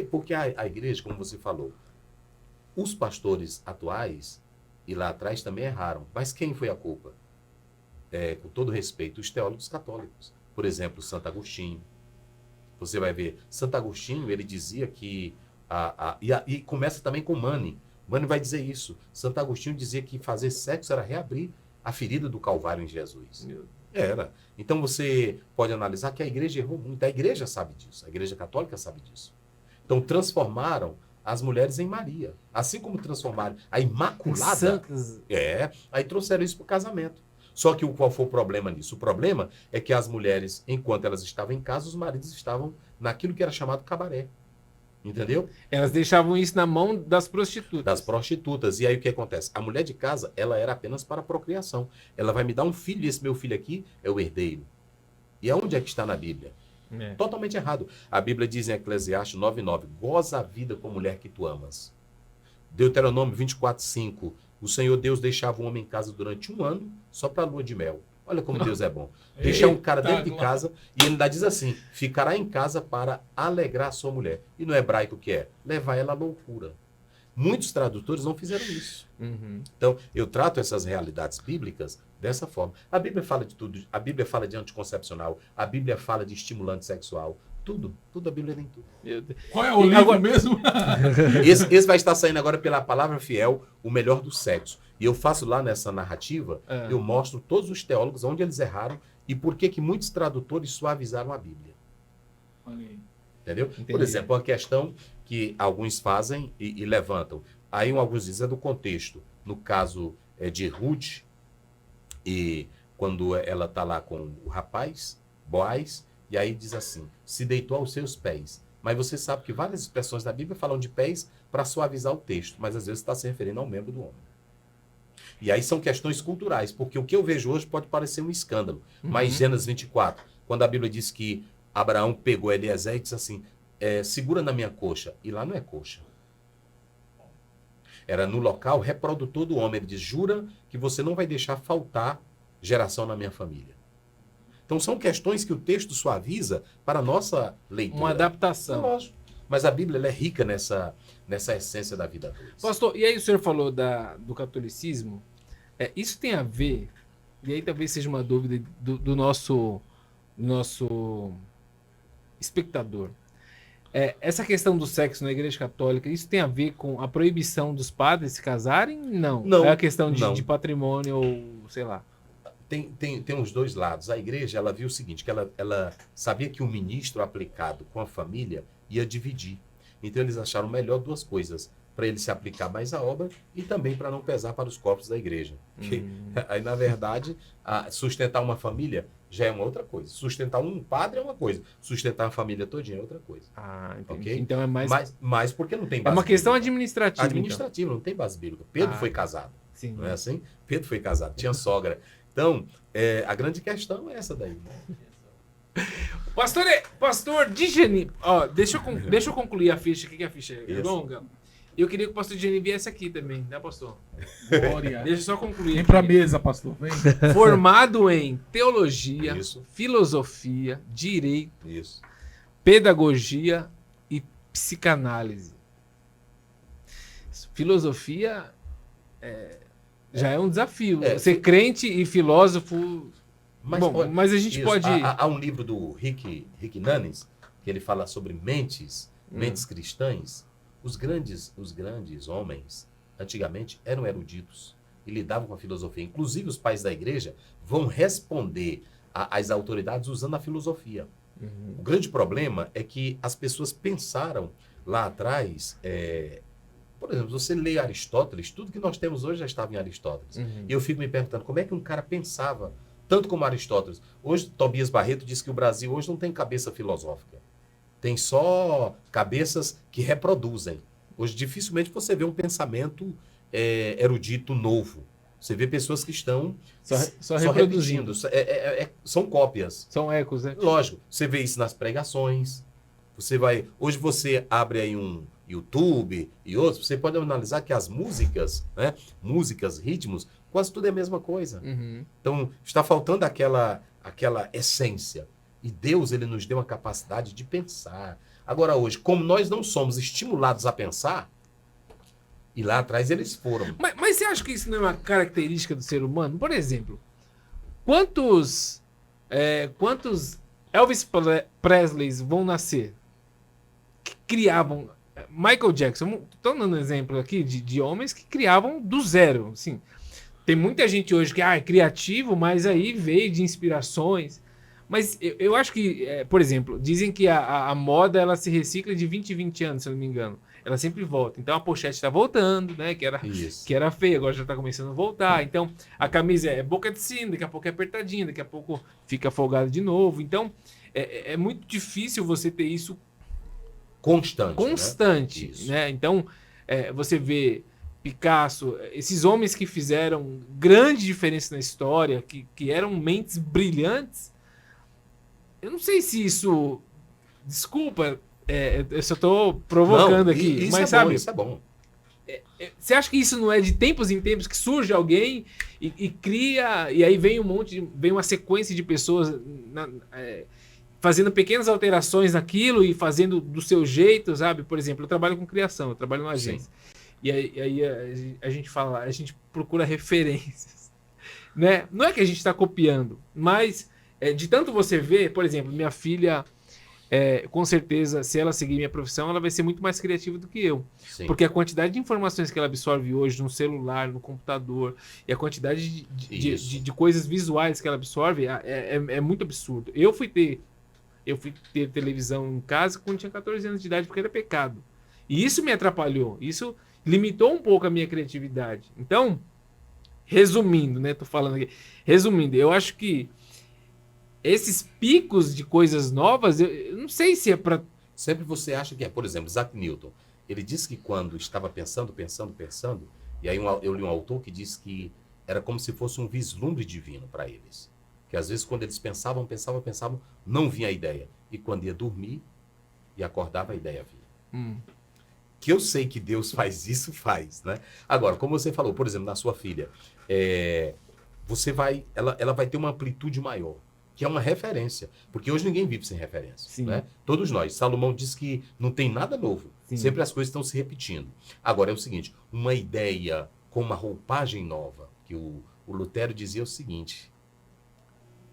Porque a igreja, como você falou, os pastores atuais e lá atrás também erraram. Mas quem foi a culpa? Com todo respeito, os teólogos católicos. Por exemplo, Santo Agostinho. Você vai ver, Santo Agostinho, ele dizia que... E começa também com Mani. Mani vai dizer isso. Santo Agostinho dizia que fazer sexo era reabrir a ferida do Calvário em Jesus. Era. Então você pode analisar que a igreja errou muito. A igreja sabe disso. A igreja católica sabe disso. Então transformaram as mulheres em Maria. Assim como transformaram a Imaculada. Santas. Aí trouxeram isso para o casamento. Só que qual foi o problema nisso? O problema é que as mulheres, enquanto elas estavam em casa, os maridos estavam naquilo que era chamado cabaré. Entendeu? Elas deixavam isso na mão das prostitutas. Das prostitutas. E aí o que acontece? A mulher de casa, ela era apenas para a procriação. Ela vai me dar um filho e esse meu filho aqui é o herdeiro. E aonde é que está na Bíblia? Totalmente errado. A Bíblia diz em Eclesiastes 9:9, goza a vida com a mulher que tu amas. Deuteronômio 24:5, o Senhor Deus deixava o homem em casa durante 1 ano só para a lua de mel. Olha como Deus é bom. Deixar um cara dentro de casa e ele ainda diz assim, ficará em casa para alegrar a sua mulher. E no hebraico o que é? Levar ela à loucura. Muitos tradutores não fizeram isso. Uhum. Então, eu trato essas realidades bíblicas dessa forma. A Bíblia fala de tudo. A Bíblia fala de anticoncepcional. A Bíblia fala de estimulante sexual. Tudo. Tudo a Bíblia tem tudo. Meu Deus. Qual é o livro agora- mesmo? Esse vai estar saindo agora pela Palavra Fiel, o melhor do sexo. E eu faço lá nessa narrativa, eu mostro todos os teólogos onde eles erraram e por que muitos tradutores suavizaram a Bíblia. Olha aí. Entendeu? Entendi. Por exemplo, uma questão que alguns fazem e levantam. Aí alguns dizem é do contexto. No caso de Ruth, e quando ela está lá com o rapaz, Boaz, e aí diz assim, se deitou aos seus pés. Mas você sabe que várias expressões da Bíblia falam de pés para suavizar o texto, mas às vezes está se referindo ao membro do homem. E aí são questões culturais, porque o que eu vejo hoje pode parecer um escândalo. Mas Gênesis 24, quando a Bíblia diz que Abraão pegou Eliezer e disse assim, segura na minha coxa. E lá não é coxa. Era no local reprodutor do homem. Ele diz, jura que você não vai deixar faltar geração na minha família. Então são questões que o texto suaviza para a nossa leitura. Uma adaptação. Lógico. Mas a Bíblia ela é rica nessa essência da vida deles. Pastor, e aí o senhor falou do catolicismo. Isso tem a ver, e aí talvez seja uma dúvida do nosso espectador. Essa questão do sexo na Igreja Católica, isso tem a ver com a proibição dos padres se casarem? Não. Não, É a questão não. de patrimônio ou sei lá. Tem os dois lados. A igreja ela viu o seguinte, que ela sabia que o ministro aplicado com a família ia dividir. Então eles acharam melhor duas coisas, para ele se aplicar mais à obra e também para não pesar para os corpos da igreja. Que, aí, na verdade, sustentar uma família já é uma outra coisa. Sustentar um padre é uma coisa. Sustentar a família todinha é outra coisa. Ah, entendi. Ok? Então é mais... Mas porque não tem É base uma questão bíblica. administrativa. Administrativa, não tem base bíblica. Pedro Ah. foi casado. Então. Sim. Não é assim? Pedro foi casado, tinha sogra. Então, a grande questão é essa daí. Né? Pastor Digeni, ó, deixa eu concluir a ficha aqui, que a ficha é Isso. longa. Eu queria que o pastor Digeni viesse aqui também, né, pastor? Glória. Deixa eu só concluir. Vem pra aqui. mesa, pastor. Vem. Formado em teologia, Isso. filosofia, direito, Isso. pedagogia e psicanálise. Filosofia já é um desafio. Ser crente e filósofo. Bom, olha, mas a gente isso, pode. Há um livro do Rick Nunes, que ele fala sobre mentes cristãs. Os grandes homens, antigamente, eram eruditos e lidavam com a filosofia. Inclusive, os pais da igreja vão responder às autoridades usando a filosofia. O grande problema é que as pessoas pensaram lá atrás... por exemplo, você lê Aristóteles, tudo que nós temos hoje já estava em Aristóteles. E eu fico me perguntando, como é que um cara pensava tanto como Aristóteles? Hoje, Tobias Barreto diz que o Brasil hoje não tem cabeça filosófica. Tem só cabeças que reproduzem. Hoje, dificilmente você vê um pensamento erudito novo. Você vê pessoas que estão Só reproduzindo. repetindo. São cópias. São ecos, né? Lógico, você vê isso nas pregações. Hoje você abre aí um YouTube e outros, você pode analisar que as músicas, né? Músicas, ritmos, quase tudo é a mesma coisa. Então, está faltando aquela essência. E Deus, ele nos deu uma capacidade de pensar. Agora, hoje, como nós não somos estimulados a pensar, e lá atrás eles foram. Mas você acha que isso não é uma característica do ser humano? Por exemplo, quantos Elvis Presleys vão nascer? Que criavam... Michael Jackson, estou dando um exemplo aqui de homens que criavam do zero. Assim. Tem muita gente hoje que é criativo, mas aí veio de inspirações. Mas eu acho que, por exemplo, dizem que a moda ela se recicla de 20 em 20 anos, se eu não me engano. Ela sempre volta. Então a pochete está voltando, né? Que era feia, agora já está começando a voltar. Então a camisa é boca de sino, daqui a pouco é apertadinha, daqui a pouco fica folgada de novo. Então é muito difícil você ter isso constante, né? Então você vê Picasso, esses homens que fizeram grande diferença na história, que eram mentes brilhantes. Eu não sei se isso... Desculpa, eu só estou provocando aqui. Isso mas é sabe, bom, isso é bom. Você acha que isso não é de tempos em tempos que surge alguém e cria... E aí vem vem uma sequência de pessoas fazendo pequenas alterações naquilo e fazendo do seu jeito, sabe? Por exemplo, eu trabalho com criação, eu trabalho numa agência. E aí a gente fala, a gente procura referências, né? Não é que a gente está copiando, mas de tanto você ver, por exemplo, minha filha, com certeza, se ela seguir minha profissão, ela vai ser muito mais criativa do que eu. Sim. Porque a quantidade de informações que ela absorve hoje no celular, no computador, e a quantidade de coisas visuais que ela absorve é muito absurdo. Eu fui ter televisão em casa quando tinha 14 anos de idade, porque era pecado. E isso me atrapalhou. Isso limitou um pouco a minha criatividade. Então, resumindo, né? Tô falando aqui. Resumindo, eu acho que esses picos de coisas novas, eu não sei se é para... Sempre você acha que é. Por exemplo, Isaac Newton. Ele disse que quando estava pensando, e aí eu li um autor que disse que era como se fosse um vislumbre divino para eles. Que às vezes quando eles pensavam, não vinha a ideia. E quando ia dormir e acordava, a ideia vinha. Que eu sei que Deus faz isso, faz, né? Agora, como você falou, por exemplo, na sua filha, ela vai ter uma amplitude maior, que é uma referência. Porque hoje ninguém vive sem referência, né? Todos nós. Salomão diz que não tem nada novo. Sim. Sempre as coisas estão se repetindo. Agora, é o seguinte, uma ideia com uma roupagem nova, que o Lutero dizia o seguinte,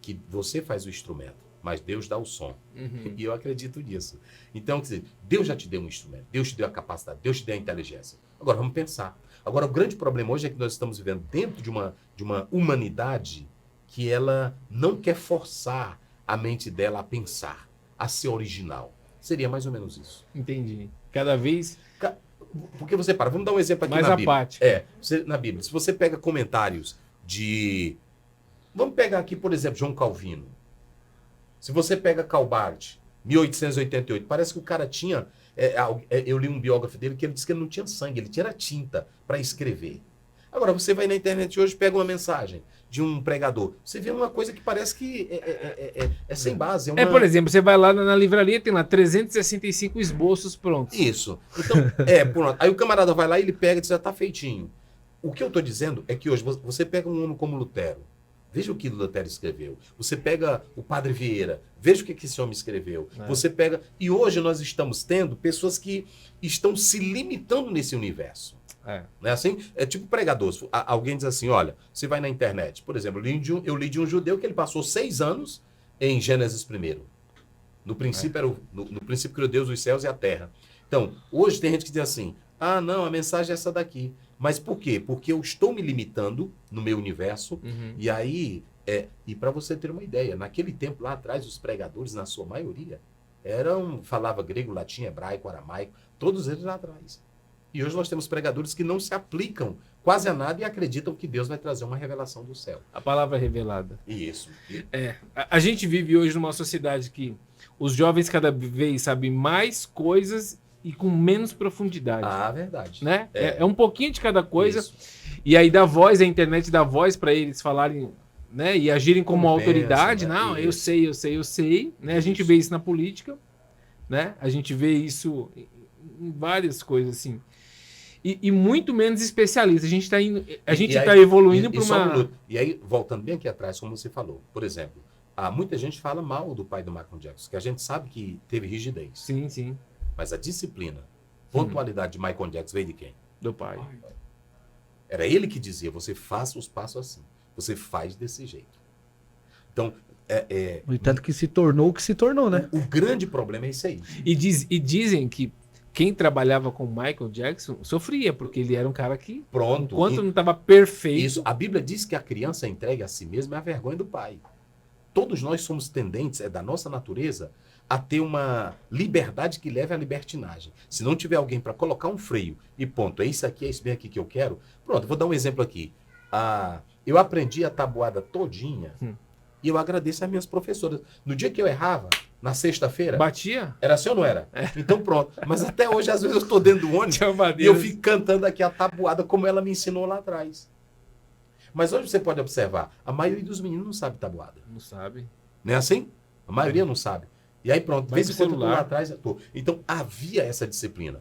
que você faz o instrumento, mas Deus dá o som. E eu acredito nisso. Então, quer dizer, Deus já te deu um instrumento, Deus te deu a capacidade, Deus te deu a inteligência. Agora, vamos pensar. Agora, o grande problema hoje é que nós estamos vivendo dentro de uma humanidade que ela não quer forçar a mente dela a pensar, a ser original. Seria mais ou menos isso. Entendi. Cada vez... Porque você para, vamos dar um exemplo aqui mais na Bíblia. apática. Na Bíblia, se você pega comentários de... Vamos pegar aqui, por exemplo, João Calvino. Se você pega Calbart, 1888, parece que o cara tinha... eu li um biógrafo dele que ele disse que ele não tinha sangue, ele tinha tinta para escrever. Agora, você vai na internet hoje, pega uma mensagem de um pregador. Você vê uma coisa que parece que é sem base. Por exemplo, você vai lá na livraria, tem lá 365 esboços prontos. Isso. Então, pronto. Aí o camarada vai lá e ele pega e diz, já está feitinho. O que eu estou dizendo é que hoje você pega um homem como Lutero. Veja o que Lutero escreveu. Você pega o Padre Vieira. Veja o que esse homem escreveu. Você pega... E hoje nós estamos tendo pessoas que estão se limitando nesse universo. Não é assim? É tipo pregador. Alguém diz assim, olha, você vai na internet. Por exemplo, eu li de um judeu que ele passou 6 anos em Gênesis 1. No princípio, no princípio criou Deus os céus e a terra. Então, hoje tem gente que diz assim, não, a mensagem é essa daqui. Mas por quê? Porque eu estou me limitando no meu universo. E aí, e para você ter uma ideia, naquele tempo lá atrás, os pregadores, na sua maioria, falava grego, latim, hebraico, aramaico, todos eles lá atrás. E hoje nós temos pregadores que não se aplicam quase a nada e acreditam que Deus vai trazer uma revelação do céu. A palavra revelada. Isso. A gente vive hoje numa sociedade que os jovens cada vez sabem mais coisas e com menos profundidade. Verdade. Né? É um pouquinho de cada coisa. Isso. E aí dá voz, a internet dá voz para eles falarem, né? E agirem como autoridade. Né? Não, eu sei. Né? A gente vê isso na política. Né? A gente vê isso em várias coisas assim. E muito menos especialista. A gente está evoluindo para uma... E aí, voltando bem aqui atrás, como você falou, por exemplo, muita gente fala mal do pai do Michael Jackson, que a gente sabe que teve rigidez. Sim, sim. Mas a disciplina, pontualidade de Michael Jackson veio de quem? Do pai. Era ele que dizia, você faça os passos assim. Você faz desse jeito. Então, No tanto que se tornou o que se tornou, né? O grande problema é isso aí. E dizem que quem trabalhava com Michael Jackson sofria, porque ele era um cara que, enquanto não estava perfeito... Isso, a Bíblia diz que a criança entregue a si mesma é a vergonha do pai. Todos nós somos tendentes, da nossa natureza, a ter uma liberdade que leve à libertinagem. Se não tiver alguém para colocar um freio e ponto, é isso bem aqui que eu quero, pronto, vou dar um exemplo aqui. Eu aprendi a tabuada todinha e eu agradeço às minhas professoras. No dia que eu errava, na sexta-feira... Batia? Era assim ou não era? Então pronto. Mas até hoje, às vezes, eu estou dentro do ônibus e eu fico cantando aqui a tabuada como ela me ensinou lá atrás. Mas hoje você pode observar, a maioria dos meninos não sabe tabuada. Não sabe. Não é assim? A maioria não sabe. E aí pronto, vez em quando eu tô lá atrás, eu tô. Então havia essa disciplina.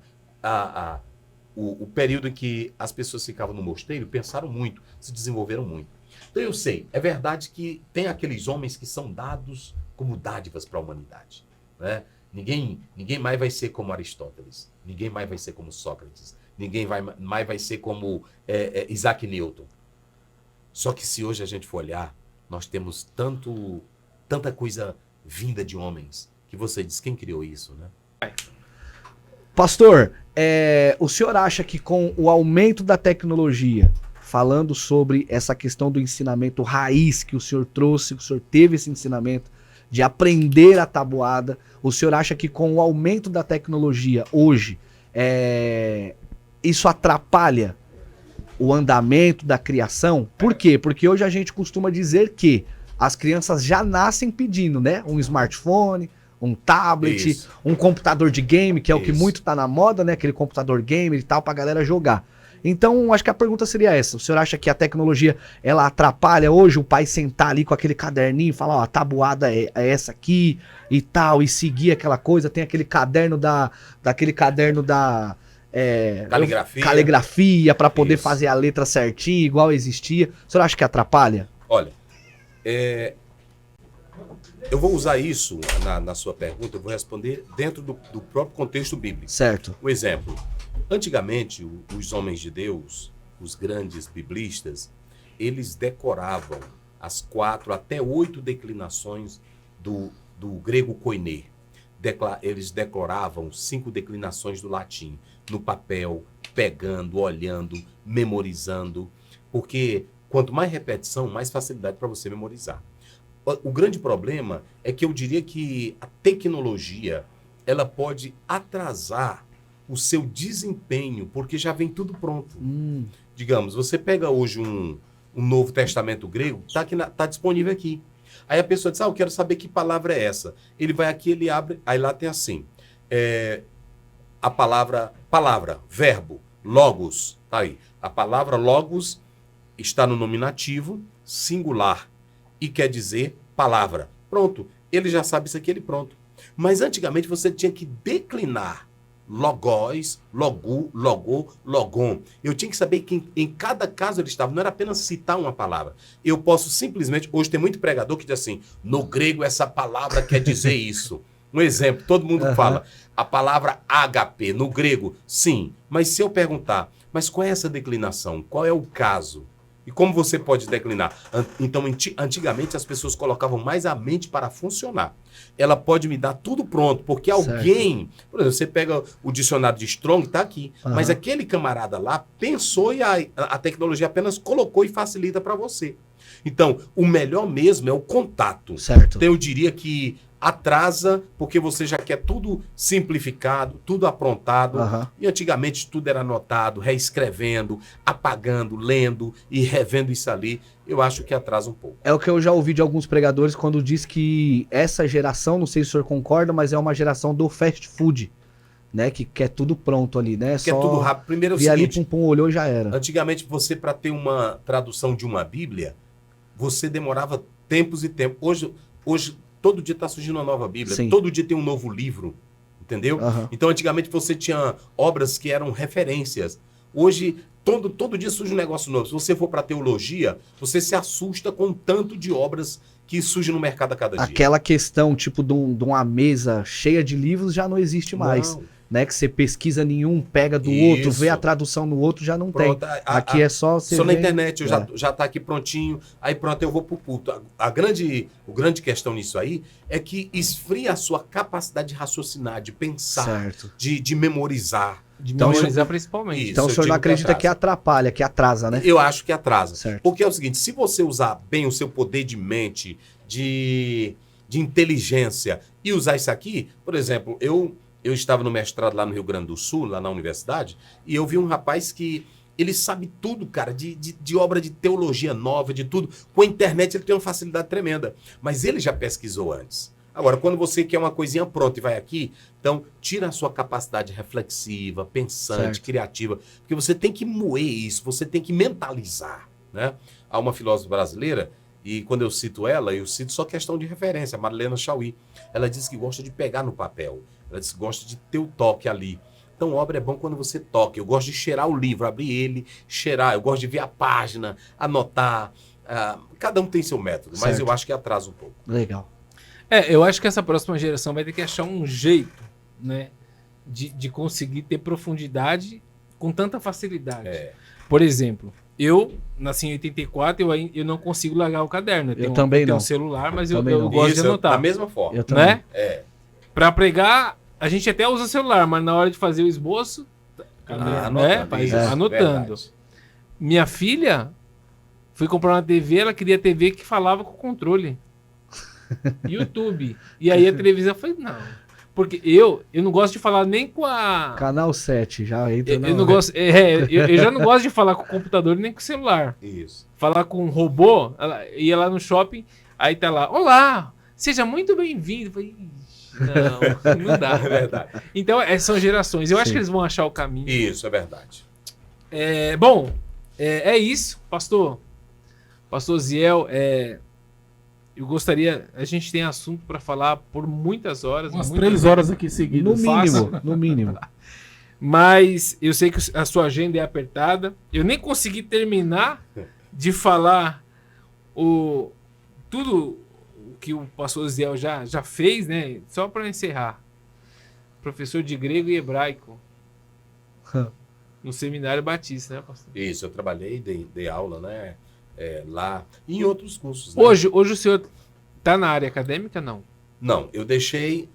O período em que as pessoas ficavam no mosteiro, pensaram muito, se desenvolveram muito. Então eu sei, é verdade que tem aqueles homens que são dados como dádivas para a humanidade. Né? Ninguém mais vai ser como Aristóteles. Ninguém mais vai ser como Sócrates. ninguém mais vai ser como Isaac Newton. Só que se hoje a gente for olhar, nós temos tanta coisa vinda de homens, que você diz, quem criou isso, né? Pastor, o senhor acha que com o aumento da tecnologia, falando sobre essa questão do ensinamento raiz que o senhor trouxe, que o senhor teve esse ensinamento de aprender a tabuada, o senhor acha que com o aumento da tecnologia hoje, isso atrapalha o andamento da criação? Por quê? Porque hoje a gente costuma dizer que as crianças já nascem pedindo, né? Um smartphone, um tablet, Isso. um computador de game, que é o que Isso. muito tá na moda, né? Aquele computador gamer e tal, pra galera jogar. Então, acho que a pergunta seria essa. O senhor acha que a tecnologia, ela atrapalha hoje o pai sentar ali com aquele caderninho e falar, ó, a tabuada é essa aqui e tal, e seguir aquela coisa? Tem aquele caderno caligrafia para poder Isso. fazer a letra certinha, igual existia. O senhor acha que atrapalha? Olha, eu vou usar isso na sua pergunta, eu vou responder dentro do próprio contexto bíblico. Certo. Um exemplo. Antigamente, os homens de Deus, os grandes biblistas, eles decoravam as 4 até 8 declinações do grego koiné. Eles decoravam 5 declinações do latim no papel, pegando, olhando, memorizando, porque quanto mais repetição, mais facilidade para você memorizar. O grande problema é que eu diria que a tecnologia, ela pode atrasar o seu desempenho, porque já vem tudo pronto. Digamos, você pega hoje um Novo Testamento grego, tá disponível aqui. Aí a pessoa diz, eu quero saber que palavra é essa. Ele vai aqui, ele abre, aí lá tem assim, a palavra, verbo, logos, tá aí. A palavra logos está no nominativo, singular, e quer dizer palavra. Pronto, ele já sabe isso aqui, ele pronto. Mas antigamente você tinha que declinar logós, logu, logô, logon. Eu tinha que saber que em cada caso ele estava, não era apenas citar uma palavra. Eu posso simplesmente, hoje tem muito pregador que diz assim, no grego essa palavra quer dizer isso. Um exemplo, todo mundo fala, a palavra ágape, no grego, sim. Mas se eu perguntar, mas qual é essa declinação? Qual é o caso? E como você pode declinar? Então, antigamente as pessoas colocavam mais a mente para funcionar. Ela pode me dar tudo pronto, porque alguém... Por exemplo, você pega o dicionário de Strong, está aqui. Mas aquele camarada lá pensou e a tecnologia apenas colocou e facilita para você. Então, o melhor mesmo é o contato. Certo. Então, eu diria que atrasa, porque você já quer tudo simplificado, tudo aprontado. E antigamente tudo era anotado, reescrevendo, apagando, lendo e revendo isso ali. Eu acho que atrasa um pouco. É o que eu já ouvi de alguns pregadores quando diz que essa geração, não sei se o senhor concorda, mas é uma geração do fast food, né? Que quer tudo pronto ali, né? Quer tudo rápido. Primeiro é o seguinte, seguinte, ali, pum, olhou, já era. Antigamente você, para ter uma tradução de uma Bíblia, você demorava tempos e tempos. Hoje todo dia está surgindo uma nova Bíblia, Sim. Todo dia tem um novo livro, entendeu? Então, antigamente você tinha obras que eram referências. Hoje, todo dia surge um negócio novo. Se você for para teologia, você se assusta com o tanto de obras que surgem no mercado a cada dia. Aquela questão, tipo, de uma mesa cheia de livros já não existe mais. Não. Né? Que você pesquisa nenhum, pega do Isso. outro, vê a tradução no outro, já não Pronto, tem. Aqui é só você só na vê... internet, já tá aqui prontinho, aí pronto, eu vou pro culto. A grande questão nisso aí é que esfria a sua capacidade de raciocinar, de pensar, Certo. de memorizar. De Então, memorizar principalmente. Isso. Então o eu senhor não digo que acredita que atrasa. atrapalha, que atrasa, né? Eu acho que atrasa. Certo. Porque é o seguinte, se você usar bem o seu poder de mente, de inteligência e usar isso aqui, por exemplo, eu estava no mestrado lá no Rio Grande do Sul, lá na universidade, e eu vi um rapaz que ele sabe tudo, cara, de obra de teologia nova, de tudo. Com a internet ele tem uma facilidade tremenda, mas ele já pesquisou antes. Agora, quando você quer uma coisinha pronta e vai aqui, então tira a sua capacidade reflexiva, pensante, Certo. criativa, porque você tem que moer isso, você tem que mentalizar, né? Há uma filósofa brasileira, e quando eu cito ela, eu cito só questão de referência, a Marlena Chauí. Ela diz que gosta de pegar no papel, ela diz que gosta de ter o toque ali. Então, obra é bom quando você toca. Eu gosto de cheirar o livro, abrir ele, cheirar. Eu gosto de ver a página, anotar. Cada um tem seu método, mas Certo. eu acho que atrasa um pouco. Legal. Eu acho que essa próxima geração vai ter que achar um jeito, né, de conseguir ter profundidade com tanta facilidade. É. Por exemplo, eu nasci em 84, eu não consigo largar o caderno. Eu também tenho não. um celular, mas eu Também não. gosto Isso, de anotar. da mesma forma. Eu também. Né? É. Pra pregar, a gente até usa celular, mas na hora de fazer o esboço, Anotando. Isso, anotando. verdade. Minha filha foi comprar uma TV, ela queria TV que falava com controle. YouTube. E aí a televisão foi, não. Porque eu não gosto de falar nem com a... Canal 7, já entra Eu não gosto, eu já não gosto de falar com o computador nem com o celular. Isso. Falar com um robô, ela ia lá no shopping, aí tá lá, olá, seja muito bem-vindo. Eu falei, "Ixi, não dá. É verdade. Então, são gerações. Eu acho Sim. que eles vão achar o caminho. Isso, é verdade. Bom, é isso, pastor. Pastor Ziel, eu gostaria... A gente tem assunto para falar por muitas horas. Umas muitas 3 horas aqui seguidas. No mínimo, no mínimo. Mas eu sei que a sua agenda é apertada. Eu nem consegui terminar de falar tudo o que o pastor Ziel já fez, né? Só para encerrar. Professor de grego e hebraico no Seminário Batista, né, pastor? Isso, eu trabalhei, dei aula, né? Lá e em outros cursos. Né? Hoje o senhor está na área acadêmica, não? Não, eu deixei.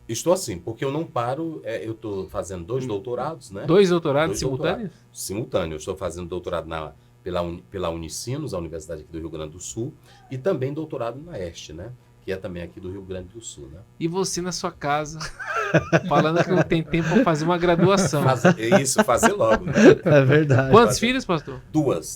Estou assim, porque eu não paro. Eu estou fazendo 2 doutorados, né? 2 doutorados 2 simultâneos? Simultâneo. Eu estou fazendo doutorado pela Unicinos, a Universidade aqui do Rio Grande do Sul, e também doutorado na Este, né? Que é também aqui do Rio Grande do Sul, né? E você na sua casa, falando que não tem tempo para fazer uma graduação. Fazer logo, né? É verdade. Quantos filhos, pastor?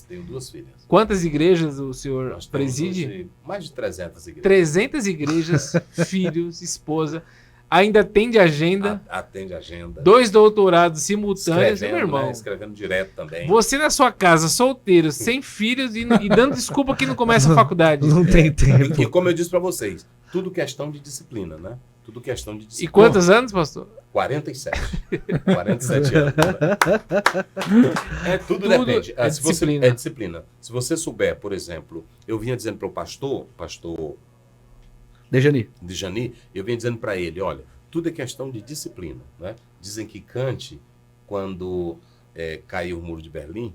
Tenho 2 filhas. Quantas igrejas o senhor Nós temos preside? hoje mais de 300 igrejas. 300 igrejas, filhos, esposa. Ainda atende agenda. Atende agenda. 2 doutorados simultâneos. Meu irmão, né? Escrevendo direto também. você na sua casa, solteiro, sem filhos e dando desculpa que não começa a faculdade. Não tem tempo. E como eu disse para vocês, tudo questão de disciplina, né? Tudo questão de E disciplina. quantos anos, pastor? 47. 47 anos. Né? Tudo depende. é Se disciplina. É disciplina. Se você souber, por exemplo, eu vinha dizendo para o pastor Dejani. de Jani, eu vinha dizendo para ele, olha, tudo é questão de disciplina. Né? Dizem que Kant, quando caiu o muro de Berlim,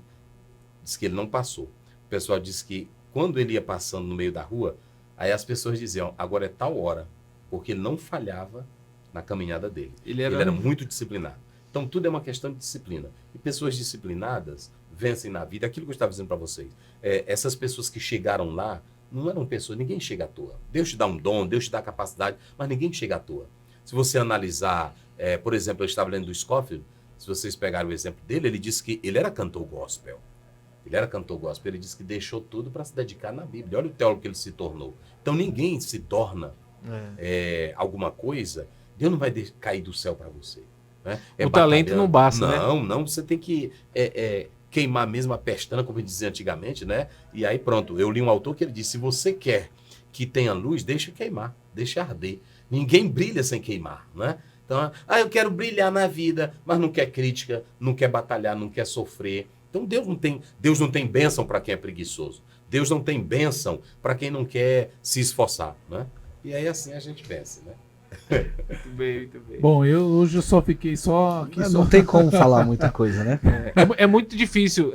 disse que ele não passou. O pessoal disse que quando ele ia passando no meio da rua, aí as pessoas diziam, agora é tal hora, porque ele não falhava na caminhada dele. Ele Ele era era muito disciplinado. Então, tudo é uma questão de disciplina. E pessoas disciplinadas vencem na vida. Aquilo que eu estava dizendo para vocês. Essas pessoas que chegaram lá, não eram pessoas... Ninguém chega à toa. Deus te dá um dom, Deus te dá capacidade, mas ninguém chega à toa. Se você analisar... por exemplo, eu estava lendo do Scofield. Se vocês pegarem o exemplo dele, ele disse que ele era cantor gospel. Ele disse que deixou tudo para se dedicar na Bíblia. Olha o teólogo que ele se tornou. Então, ninguém se torna alguma coisa... Deus não vai cair do céu para você. Né? O talento não basta, né? Não, você tem que queimar mesmo a pestana, como dizia antigamente, né? E aí pronto, eu li um autor que ele disse, se você quer que tenha luz, deixa queimar, deixa arder. Ninguém brilha sem queimar, né? Então, eu quero brilhar na vida, mas não quer crítica, não quer batalhar, não quer sofrer. Então Deus não tem bênção para quem é preguiçoso. Deus não tem bênção para quem não quer se esforçar, né? E aí assim a gente vence, né? Muito bem, muito bem. Bom, hoje eu só fiquei aqui. Não tem como falar muita coisa, né? É muito difícil.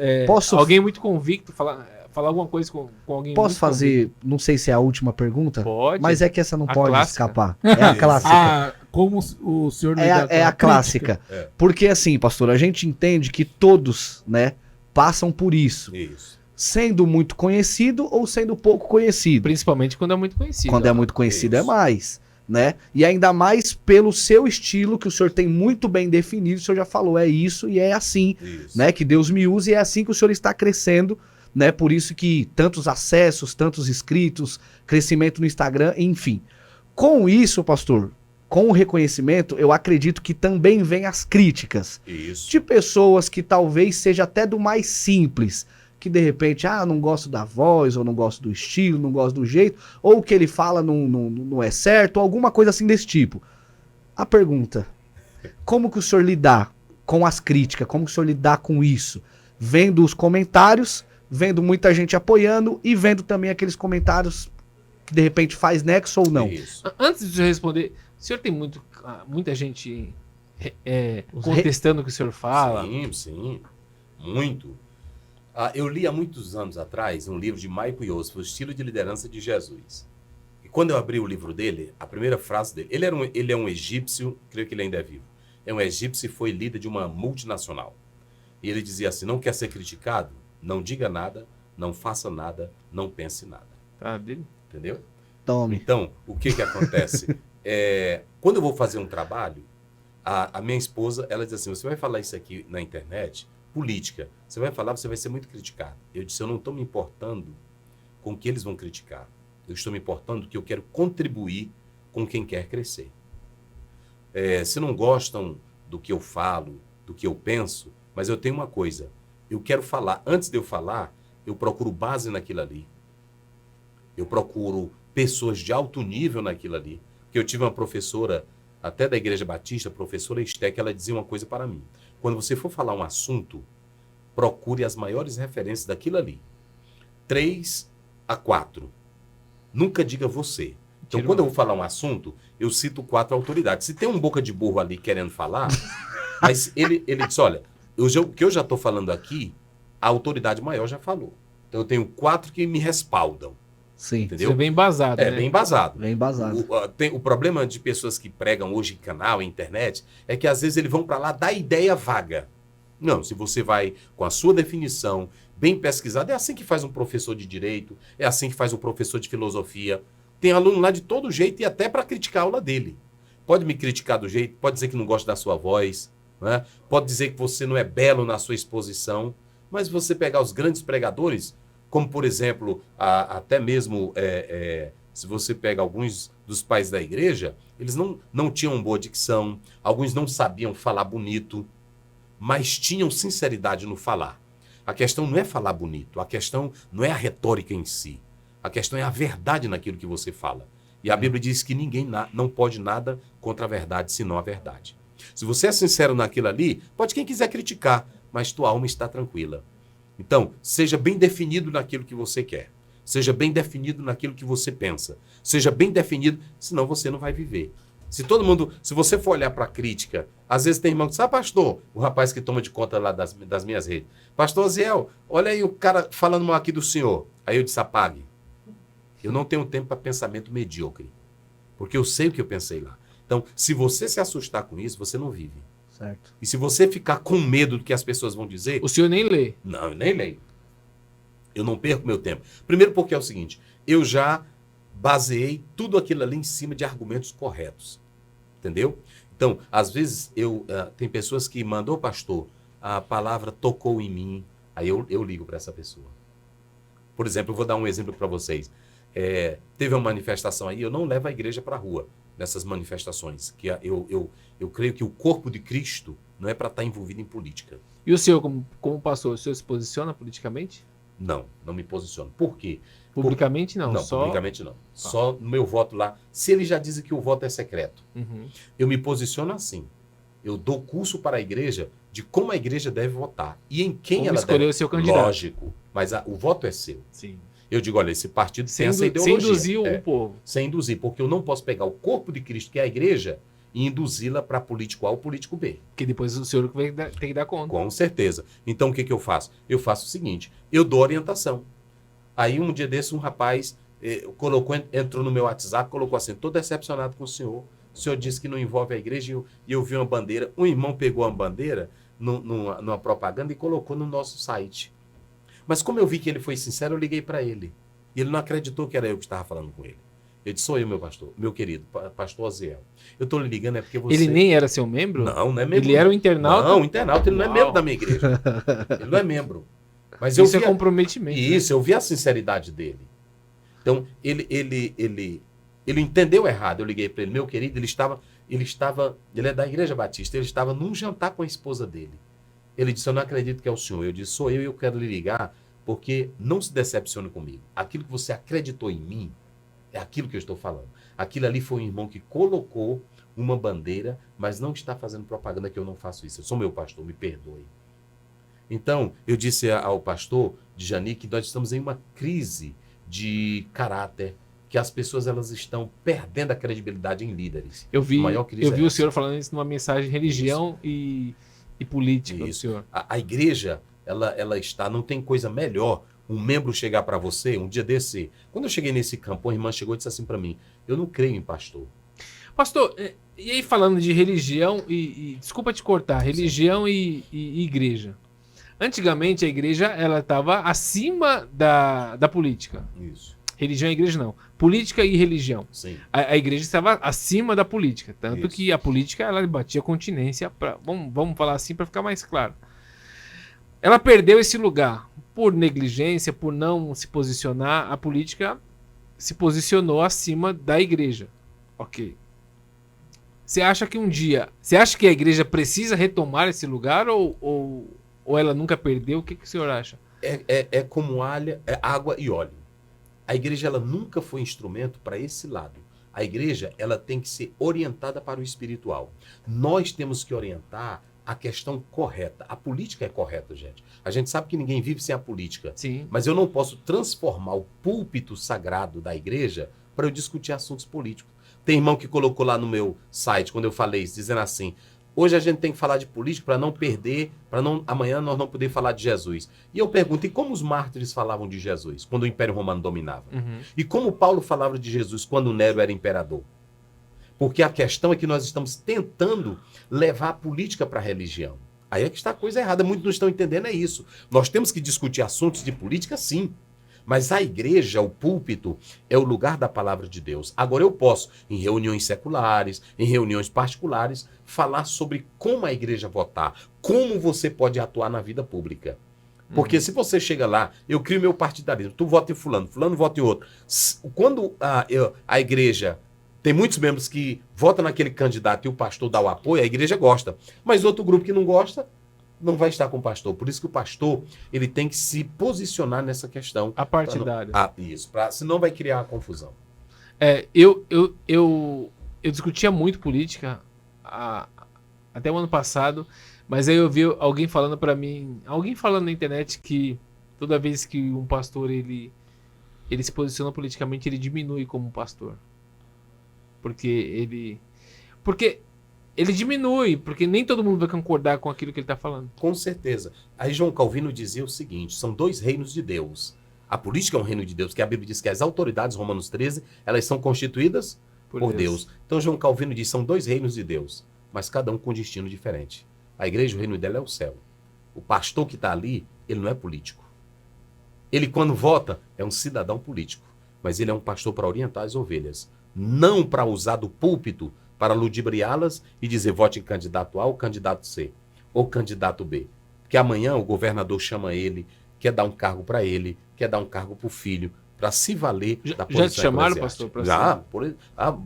Alguém muito convicto falar alguma coisa com alguém. Posso fazer, não sei se é a última pergunta, Pode. mas é que essa não A pode clássica. escapar. É a clássica. Como o senhor É a clássica. Porque assim, pastor, a gente entende que todos, né, passam por isso. Isso. Sendo muito conhecido ou sendo pouco conhecido. Principalmente quando é muito conhecido. Quando é muito conhecido Isso. é mais, né? E ainda mais pelo seu estilo, que o senhor tem muito bem definido, o senhor já falou, é isso e é assim, Isso. né? Que Deus me use e é assim que o senhor está crescendo, né? Por isso que tantos acessos, tantos inscritos, crescimento no Instagram, enfim. Com isso, pastor, com o reconhecimento, eu acredito que também vem as críticas Isso. de pessoas que talvez seja até do mais simples, que de repente, não gosto da voz, ou não gosto do estilo, não gosto do jeito, ou o que ele fala não é certo, ou alguma coisa assim desse tipo. A pergunta, como que o senhor lidar com as críticas, como que o senhor lidar com isso? Vendo os comentários, vendo muita gente apoiando e vendo também aqueles comentários que de repente faz nexo ou não. Isso. Antes de eu responder, o senhor tem muita gente contestando o que o senhor fala? Sim, sim, muito. Eu li há muitos anos atrás um livro de Michael Youssef, O Estilo de Liderança de Jesus. E quando eu abri o livro dele, a primeira frase dele, ele é um egípcio, creio que ele ainda é vivo, é um egípcio e foi líder de uma multinacional. E ele dizia assim, não quer ser criticado? Não diga nada, não faça nada, não pense nada. Tá dele? Entendeu? Tome. Então, o que acontece? Quando eu vou fazer um trabalho, a minha esposa, ela diz assim, você vai falar isso aqui na internet, política, você vai falar, você vai ser muito criticado. Eu disse, eu não estou me importando com o que eles vão criticar. Eu estou me importando que eu quero contribuir com quem quer crescer. Se não gostam do que eu falo, do que eu penso, mas eu tenho uma coisa, eu quero falar, antes de eu falar, eu procuro base naquilo ali. Eu procuro pessoas de alto nível naquilo ali. Porque eu tive uma professora, até da Igreja Batista, a professora Esté, que ela dizia uma coisa para mim. Quando você for falar um assunto, procure as maiores referências daquilo ali. 3 a 4. Nunca diga você. Então, quando eu vou falar um assunto, eu cito 4 autoridades. Se tem um boca de burro ali querendo falar, mas ele disse, olha, o que eu já estou falando aqui, a autoridade maior já falou. Então, eu tenho 4 que me respaldam. Sim. Entendeu? Isso é bem embasado, né? Bem embasado. Bem embasado. O problema de pessoas que pregam hoje em canal, em internet, é que às vezes eles vão para lá dar ideia vaga. Não, se você vai com a sua definição, bem pesquisada, é assim que faz um professor de direito, é assim que faz um professor de filosofia. Tem aluno lá de todo jeito e até para criticar a aula dele. Pode me criticar do jeito, pode dizer que não gosta da sua voz, né? Pode dizer que você não é belo na sua exposição, mas você pegar os grandes pregadores, como, por exemplo, até mesmo, se você pega alguns dos pais da igreja, eles não tinham boa dicção, alguns não sabiam falar bonito, mas tinham sinceridade no falar. A questão não é falar bonito, a questão não é a retórica em si, a questão é a verdade naquilo que você fala. E a Bíblia diz que ninguém não pode nada contra a verdade, senão a verdade. Se você é sincero naquilo ali, pode quem quiser criticar, mas tua alma está tranquila. Então, seja bem definido naquilo que você quer. Seja bem definido naquilo que você pensa. Seja bem definido, senão você não vai viver. Se você for olhar para a crítica, às vezes tem irmão que diz, pastor, o rapaz que toma de conta lá das minhas redes. Pastor Ziel, olha aí o cara falando mal aqui do senhor. Aí eu disse, apague. Eu não tenho tempo para pensamento medíocre. Porque eu sei o que eu pensei lá. Então, se você se assustar com isso, você não vive. Certo. E se você ficar com medo do que as pessoas vão dizer... O senhor nem lê. Não, eu nem leio. Eu não perco meu tempo. Primeiro porque é o seguinte, eu já baseei tudo aquilo ali em cima de argumentos corretos. Entendeu? Então, às vezes, tem pessoas que mandam, pastor, a palavra tocou em mim, aí eu ligo para essa pessoa. Por exemplo, eu vou dar um exemplo para vocês. Teve uma manifestação aí, eu não levo a igreja para a rua nessas manifestações, que eu creio que o corpo de Cristo não é para estar envolvido em política. E o senhor, como pastor, o senhor se posiciona politicamente? Não me posiciono. Por quê? Publicamente não? Não, publicamente não. Só no meu voto lá. Se eles já dizem que o voto é secreto, eu me posiciono assim. Eu dou curso para a igreja de como a igreja deve votar e em quem como ela escolher deve. O seu candidato. Lógico, mas o voto é seu. Sim. Eu digo, olha, esse partido tem essa Sem ideologia. induzir o povo. Sem induzir, porque eu não posso pegar o corpo de Cristo, que é a igreja, e induzi-la para político A ou político B. Que depois o senhor vai ter que dar conta. Com certeza. Então, o que eu faço? Eu faço o seguinte, eu dou orientação. Aí, um dia desse, um rapaz entrou no meu WhatsApp, colocou assim, estou decepcionado com o senhor disse que não envolve a igreja, e eu vi uma bandeira, um irmão pegou uma bandeira numa propaganda e colocou no nosso site. Mas como eu vi que ele foi sincero, eu liguei para ele. E ele não acreditou que era eu que estava falando com ele. Eu disse, sou eu, meu pastor, meu querido, pastor Aziel. Eu estou lhe ligando, é porque você... Ele nem era seu membro? Não é membro. Ele era o internauta? Não, o internauta, ele não é membro da minha igreja. Ele não é membro. Mas isso é comprometimento. Isso, eu vi a sinceridade dele. Então, ele entendeu errado. Eu liguei para ele, meu querido, ele é da Igreja Batista, ele estava num jantar com a esposa dele. Ele disse, eu não acredito que é o senhor. Eu disse, sou eu e eu quero lhe ligar, porque não se decepcione comigo. Aquilo que você acreditou em mim, é aquilo que eu estou falando. Aquilo ali foi um irmão que colocou uma bandeira, mas não está fazendo propaganda que eu não faço isso. Eu sou meu pastor, me perdoe. Então, eu disse ao pastor Djani que nós estamos em uma crise de caráter, que as pessoas elas estão perdendo a credibilidade em líderes. Eu vi, maior crise eu vi é o essa. senhor falando isso numa mensagem religião e política do Isso. senhor. A igreja, ela está, não tem coisa melhor um membro chegar para você, um dia desse. Quando eu cheguei nesse campo, uma irmã chegou e disse assim para mim: eu não creio em pastor. Pastor, e aí falando de religião desculpa te cortar, religião e igreja. Antigamente a igreja ela estava acima da política. Isso. Religião e igreja não. Política e religião. Sim. A igreja estava acima da política. Tanto Isso. que a política ela batia continência. Vamos falar assim para ficar mais claro. Ela perdeu esse lugar por negligência, por não se posicionar. A política se posicionou acima da igreja. Ok. Você acha que um dia... Você acha que a igreja precisa retomar esse lugar ou ela nunca perdeu? O que o senhor acha? É como água e óleo. A igreja ela nunca foi instrumento para esse lado. A igreja ela tem que ser orientada para o espiritual. Nós temos que orientar a questão correta. A política é correta, gente. A gente sabe que ninguém vive sem a política. Sim. Mas eu não posso transformar o púlpito sagrado da igreja para eu discutir assuntos políticos. Tem irmão que colocou lá no meu site, quando eu falei isso, dizendo assim: hoje a gente tem que falar de política para não perder, amanhã nós não poder falar de Jesus. E eu pergunto, e como os mártires falavam de Jesus, quando o Império Romano dominava? Uhum. E como Paulo falava de Jesus quando Nero era imperador? Porque a questão é que nós estamos tentando levar a política para a religião. Aí é que está a coisa errada, muitos não estão entendendo é isso. Nós temos que discutir assuntos de política, sim. Mas a igreja, o púlpito, é o lugar da palavra de Deus. Agora eu posso, em reuniões seculares, em reuniões particulares, falar sobre como a igreja votar, como você pode atuar na vida pública. Porque se você chega lá, eu crio meu partidarismo, tu vota em fulano, fulano vota em outro. Quando a igreja tem muitos membros que votam naquele candidato e o pastor dá o apoio, a igreja gosta. Mas outro grupo que não gosta, não vai estar com o pastor. Por isso que o pastor ele tem que se posicionar nessa questão. A partidária. Isso, senão vai criar a confusão. Eu discutia muito política até o ano passado, mas aí eu vi alguém falando pra mim, alguém falando na internet que toda vez que um pastor ele se posiciona politicamente, ele diminui como pastor. Porque ele diminui, porque nem todo mundo vai concordar com aquilo que ele está falando. Com certeza. Aí João Calvino dizia o seguinte: são dois reinos de Deus. A política é um reino de Deus, que a Bíblia diz que as autoridades, Romanos 13, elas são constituídas por Deus. Então João Calvino diz: são dois reinos de Deus, mas cada um com destino diferente. A igreja, o reino dela é o céu. O pastor que está ali, ele não é político. Ele, quando vota, é um cidadão político, mas ele é um pastor para orientar as ovelhas, não para usar do púlpito para ludibriá-las e dizer vote em candidato A ou candidato C, ou candidato B. Porque amanhã o governador chama ele, quer dar um cargo para ele, quer dar um cargo para o filho, para se valer da posição. Já te chamaram, pastor?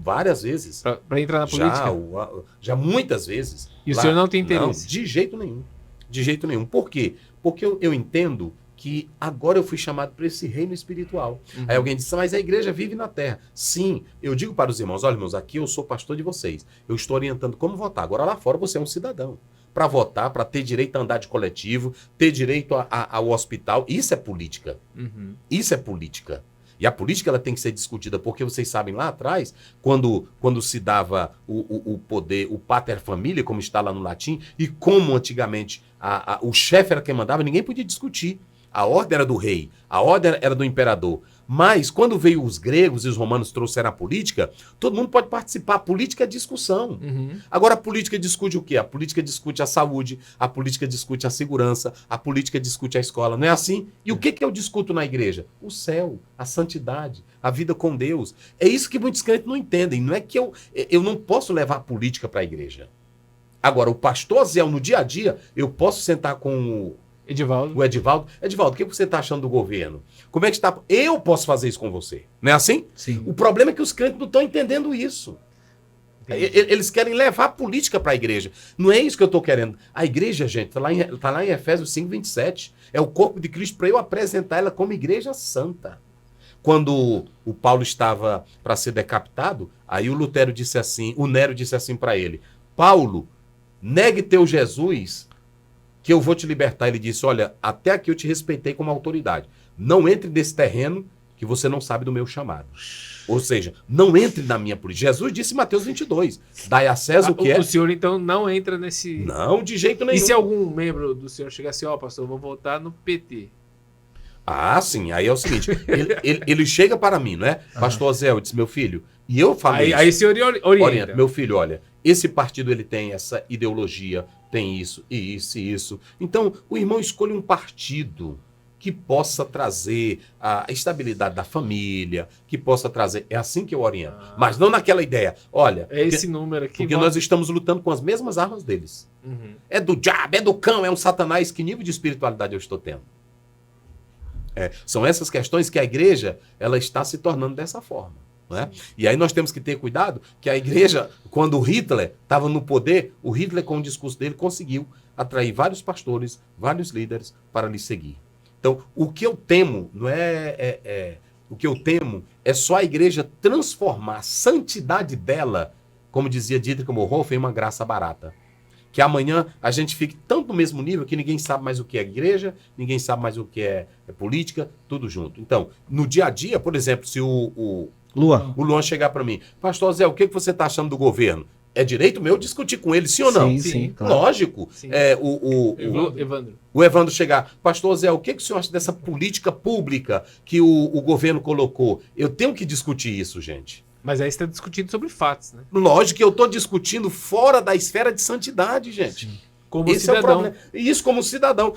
Várias vezes. Para entrar na política? Já muitas vezes. E o senhor não tem interesse? Não, de jeito nenhum. De jeito nenhum. Por quê? Porque eu entendo que agora eu fui chamado para esse reino espiritual. Uhum. Aí alguém disse, mas a igreja vive na terra. Sim, eu digo para os irmãos, olha irmãos, aqui eu sou pastor de vocês. Eu estou orientando como votar. Agora lá fora você é um cidadão. Para votar, para ter direito a andar de coletivo, ter direito ao hospital, isso é política. Uhum. Isso é política. E a política ela tem que ser discutida, porque vocês sabem lá atrás, quando se dava o poder, o pater familia, como está lá no latim, e como antigamente o chefe era quem mandava, ninguém podia discutir. A ordem era do rei, a ordem era do imperador. Mas quando veio os gregos e os romanos trouxeram a política, todo mundo pode participar. A política é discussão. Uhum. Agora a política discute o quê? A política discute a saúde, a política discute a segurança, a política discute a escola. Não é assim? E o que eu discuto na igreja? O céu, a santidade, a vida com Deus. É isso que muitos crentes não entendem. Não é que eu não posso levar a política para a igreja. Agora, o pastor Zé, no dia a dia, eu posso sentar com Edivaldo. o Edivaldo. Edivaldo, o que você está achando do governo? Como é que está? Eu posso fazer isso com você. Não é assim? Sim. O problema é que os crentes não estão entendendo isso. Eles querem levar a política para a igreja. Não é isso que eu estou querendo. A igreja, gente, está lá em Efésios 5:27. É o corpo de Cristo para eu apresentar ela como igreja santa. Quando o Paulo estava para ser decapitado, aí o Nero disse assim para ele: Paulo, negue teu Jesus, que eu vou te libertar. Ele disse, olha, até aqui eu te respeitei como autoridade. Não entre nesse terreno que você não sabe do meu chamado. Ou seja, não entre na minha política. Jesus disse em Mateus 22, dai a César o que é. O senhor, então, não entra nesse... Não, de jeito nenhum. E se algum membro do senhor chegar assim, pastor, eu vou votar no PT? Ah, sim. Aí é o seguinte, ele chega para mim, não é? Pastor Zé, eu disse, meu filho, e eu falo isso. Aí o senhor orienta. Meu filho, olha, esse partido ele tem essa ideologia, tem isso, e isso, e isso. Então, o irmão escolhe um partido que possa trazer a estabilidade da família, que possa trazer... É assim que eu oriento. Mas não naquela ideia. Olha... É esse número aqui. Porque nós estamos lutando com as mesmas armas deles. Uhum. É do diabo, é do cão, é um satanás. Que nível de espiritualidade eu estou tendo? São essas questões que a igreja ela está se tornando dessa forma. Não é? E aí nós temos que ter cuidado que a igreja, quando o Hitler estava no poder, o Hitler com o discurso dele conseguiu atrair vários pastores, vários líderes para lhe seguir. Então, o que eu temo não o que eu temo é só a igreja transformar a santidade dela, como dizia Dietrich Bonhoeffer, em uma graça barata. Que amanhã a gente fique tanto no mesmo nível que ninguém sabe mais o que é igreja, ninguém sabe mais o que é política, tudo junto. Então, no dia a dia, por exemplo, se o Luan chegar para mim, pastor Zé, o que você está achando do governo? É direito meu discutir com ele, sim ou não? Sim, claro. Lógico. Sim. Evandro. O Evandro chegar, pastor Zé, o que o senhor acha dessa política pública que o governo colocou? Eu tenho que discutir isso, gente. Mas aí você está discutindo sobre fatos, né? Lógico que eu estou discutindo fora da esfera de santidade, gente. Sim. Como Esse cidadão. é o problema. Isso como cidadão.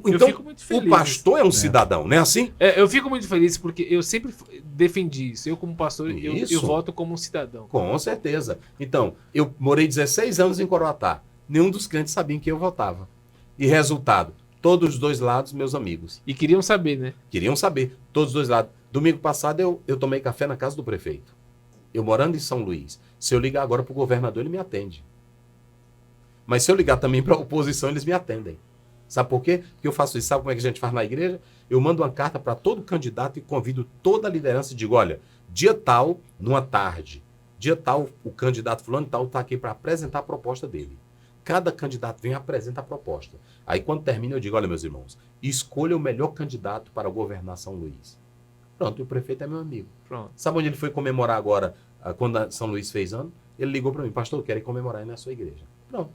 Então, fico muito feliz. o pastor é um cidadão, não é assim? Eu fico muito feliz porque eu sempre defendi isso. Eu, como pastor, eu voto como um cidadão. Com certeza. Então, eu morei 16 anos em Coroatá. Nenhum dos crentes sabia em quem eu votava. E resultado, todos os dois lados, meus amigos. E queriam saber, né? Queriam saber, todos os dois lados. Domingo passado, eu tomei café na casa do prefeito. Eu morando em São Luís. Se eu ligar agora para o governador, ele me atende. Mas se eu ligar também para a oposição, eles me atendem. Sabe por quê? Porque eu faço isso. Sabe como é que a gente faz na igreja? Eu mando uma carta para todo candidato e convido toda a liderança e digo, olha, dia tal, numa tarde, dia tal, o candidato fulano tal está aqui para apresentar a proposta dele. Cada candidato vem e apresenta a proposta. Aí quando termina eu digo, olha meus irmãos, escolha o melhor candidato para governar São Luís. Pronto, e o prefeito é meu amigo. Pronto. Sabe onde ele foi comemorar agora, quando São Luís fez ano? Ele ligou para mim, pastor, eu quero ir comemorar aí na sua igreja. Pronto.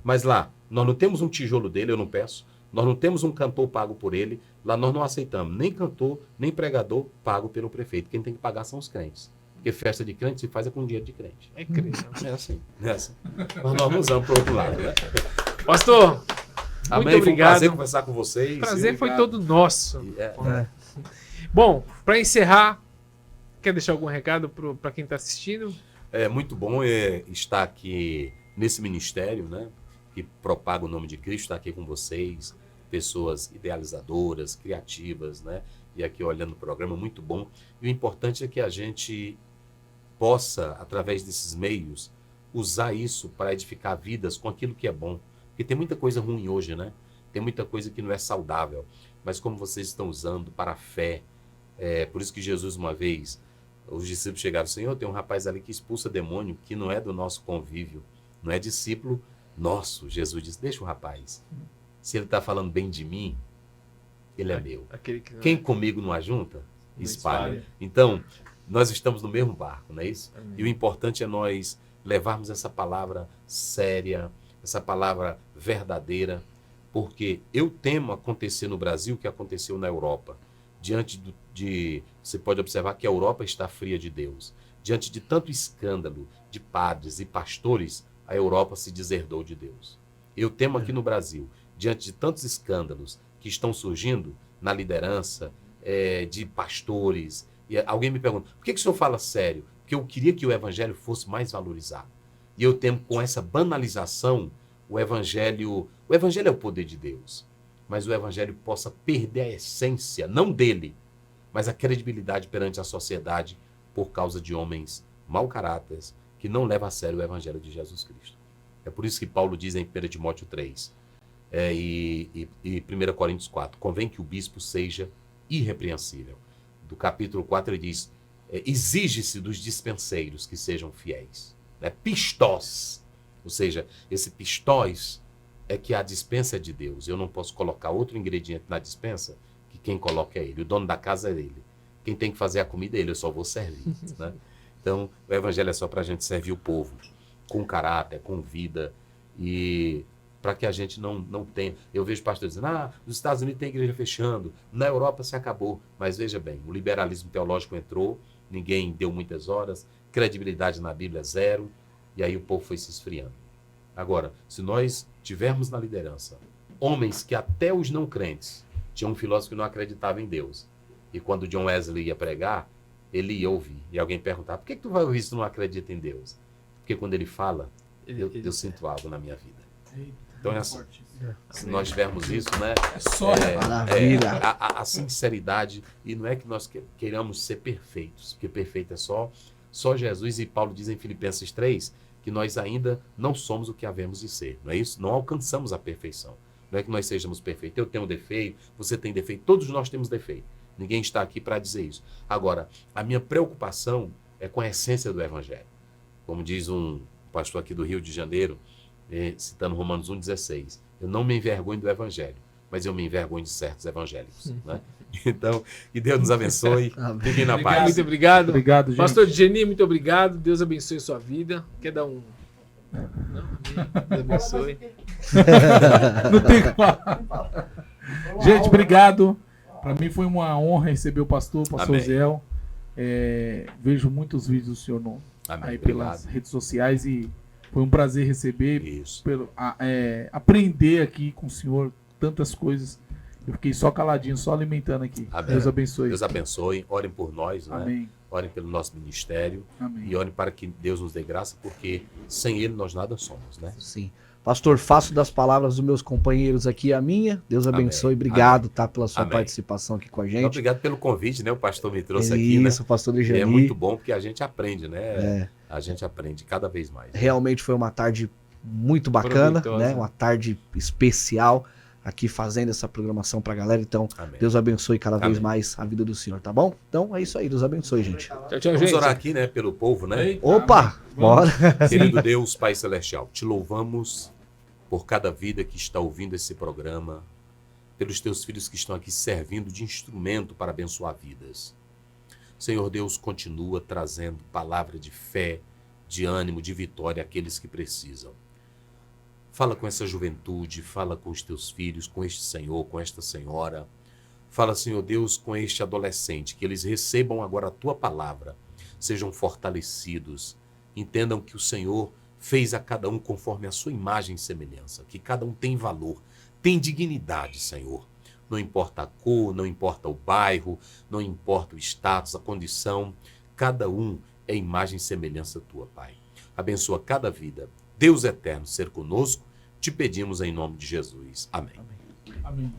Mas lá, nós não temos um tijolo dele, eu não peço. Nós não temos um cantor pago por ele. Lá nós não aceitamos nem cantor, nem pregador pago pelo prefeito. Quem tem que pagar são os crentes. Porque festa de crente se faz com dinheiro de crente. É crente. É assim. É assim. Mas nós não usamos para o outro lado, né? Pastor, amém, muito obrigado. Foi um prazer conversar com vocês. O prazer foi Obrigado. todo nosso. Bom, para encerrar, quer deixar algum recado para quem está assistindo? É muito bom estar aqui nesse ministério, né? Que propaga o nome de Cristo, estar aqui com vocês, pessoas idealizadoras, criativas, né? E aqui olhando o programa, muito bom. E o importante é que a gente possa, através desses meios, usar isso para edificar vidas com aquilo que é bom. Porque tem muita coisa ruim hoje, né? Tem muita coisa que não é saudável. Mas como vocês estão usando para a fé, por isso que Jesus, uma vez, os discípulos chegaram, Senhor, tem um rapaz ali que expulsa demônio, que não é do nosso convívio, não é discípulo nosso. Jesus disse, deixa o rapaz. Se ele está falando bem de mim, ele é meu. Quem comigo não ajunta, espalha. Então, nós estamos no mesmo barco, não é isso? Amém. E o importante é nós levarmos essa palavra séria, essa palavra verdadeira, porque eu temo acontecer no Brasil o que aconteceu na Europa. Você pode observar que a Europa está fria de Deus. Diante de tanto escândalo de padres e pastores, a Europa se deserdou de Deus. Eu temo aqui no Brasil, diante de tantos escândalos que estão surgindo na liderança de pastores, e alguém me pergunta, por que o senhor fala sério? Porque eu queria que o evangelho fosse mais valorizado. E eu temo com essa banalização, o evangelho é o poder de Deus, mas o evangelho possa perder a essência, não dele, mas a credibilidade perante a sociedade por causa de homens mau caráter que não levam a sério o evangelho de Jesus Cristo. É por isso que Paulo diz em 1 Timóteo 3 e 1 Coríntios 4, convém que o bispo seja irrepreensível. Do capítulo 4 ele diz, exige-se dos dispenseiros que sejam fiéis. Pistós, ou seja, esse pistós é que a dispensa é de Deus. Eu não posso colocar outro ingrediente na dispensa que quem coloca é ele. O dono da casa é ele. Quem tem que fazer a comida é ele, eu só vou servir. Né? Então, o evangelho é só para a gente servir o povo, com caráter, com vida, e para que a gente não tenha... Eu vejo pastores dizendo, nos Estados Unidos tem igreja fechando, na Europa se acabou. Mas veja bem, o liberalismo teológico entrou, ninguém deu muitas horas, credibilidade na Bíblia zero, e aí o povo foi se esfriando. Agora, se nós tivermos na liderança homens que até os não crentes, tinha um filósofo que não acreditava em Deus, e quando John Wesley ia pregar, ele ia ouvir, e alguém perguntava, por que tu vai ouvir se tu não acredita em Deus? Porque quando ele fala, eu sinto algo na minha vida. Então é assim, se nós tivermos isso, né? Maravilha. A sinceridade, e não é que nós queiramos ser perfeitos, porque perfeito é só Jesus, e Paulo diz em Filipenses 3, que nós ainda não somos o que havemos de ser, não é isso? Não alcançamos a perfeição. Não é que nós sejamos perfeitos. Eu tenho defeito, você tem defeito, todos nós temos defeito. Ninguém está aqui para dizer isso. Agora, a minha preocupação é com a essência do evangelho. Como diz um pastor aqui do Rio de Janeiro, citando Romanos 1,16, eu não me envergonho do evangelho, mas eu me envergonho de certos evangélicos. Né? Então, que Deus nos abençoe. Fiquem na paz. Muito obrigado. Obrigado, gente. Pastor Geni, muito obrigado. Deus abençoe sua vida. Quer dar um... Não, Deus abençoe. Não tem como. Gente, obrigado. Para mim foi uma honra receber o pastor Amém. Zéu. Vejo muitos vídeos do senhor Amém. aí pelas redes sociais e foi um prazer receber, Isso. aprender aqui com o senhor tantas coisas. Eu fiquei só caladinho, só alimentando aqui. Amém. Deus abençoe. Deus abençoe. Orem por nós, né? Amém. Orem pelo nosso ministério. Amém. E orem para que Deus nos dê graça, porque sem Ele nós nada somos, né? Sim. Pastor, faço das palavras dos meus companheiros aqui a minha. Deus abençoe. Amém. Obrigado, tá, pela sua Amém. participação aqui com a gente. Obrigado pelo convite, né? O pastor me trouxe aqui, né? Isso, pastor E Lijani. é muito bom, porque a gente aprende, né? A gente aprende cada vez mais. Realmente foi uma tarde muito bacana, Proveitosa. né? Uma tarde especial aqui fazendo essa programação pra galera. Então, Amém. Deus abençoe cada vez Amém. mais a vida do senhor, tá bom? Então, é isso aí. Deus abençoe, gente. Tchau, Vamos gente. orar aqui, né? Pelo povo, né? Eita, Opa, vamos. bora. Querido Deus, Pai Celestial, te louvamos por cada vida que está ouvindo esse programa, pelos teus filhos que estão aqui servindo de instrumento para abençoar vidas. Senhor Deus, continua trazendo palavra de fé, de ânimo, de vitória àqueles que precisam. Fala com essa juventude, fala com os teus filhos, com este senhor, com esta senhora. Fala, Senhor Deus, com este adolescente, que eles recebam agora a tua palavra, sejam fortalecidos, entendam que o Senhor fez a cada um conforme a sua imagem e semelhança, que cada um tem valor, tem dignidade, Senhor. Não importa a cor, não importa o bairro, não importa o status, a condição, cada um é imagem e semelhança tua, Pai. Abençoa cada vida. Deus eterno, ser conosco, te pedimos em nome de Jesus. Amém. Amém.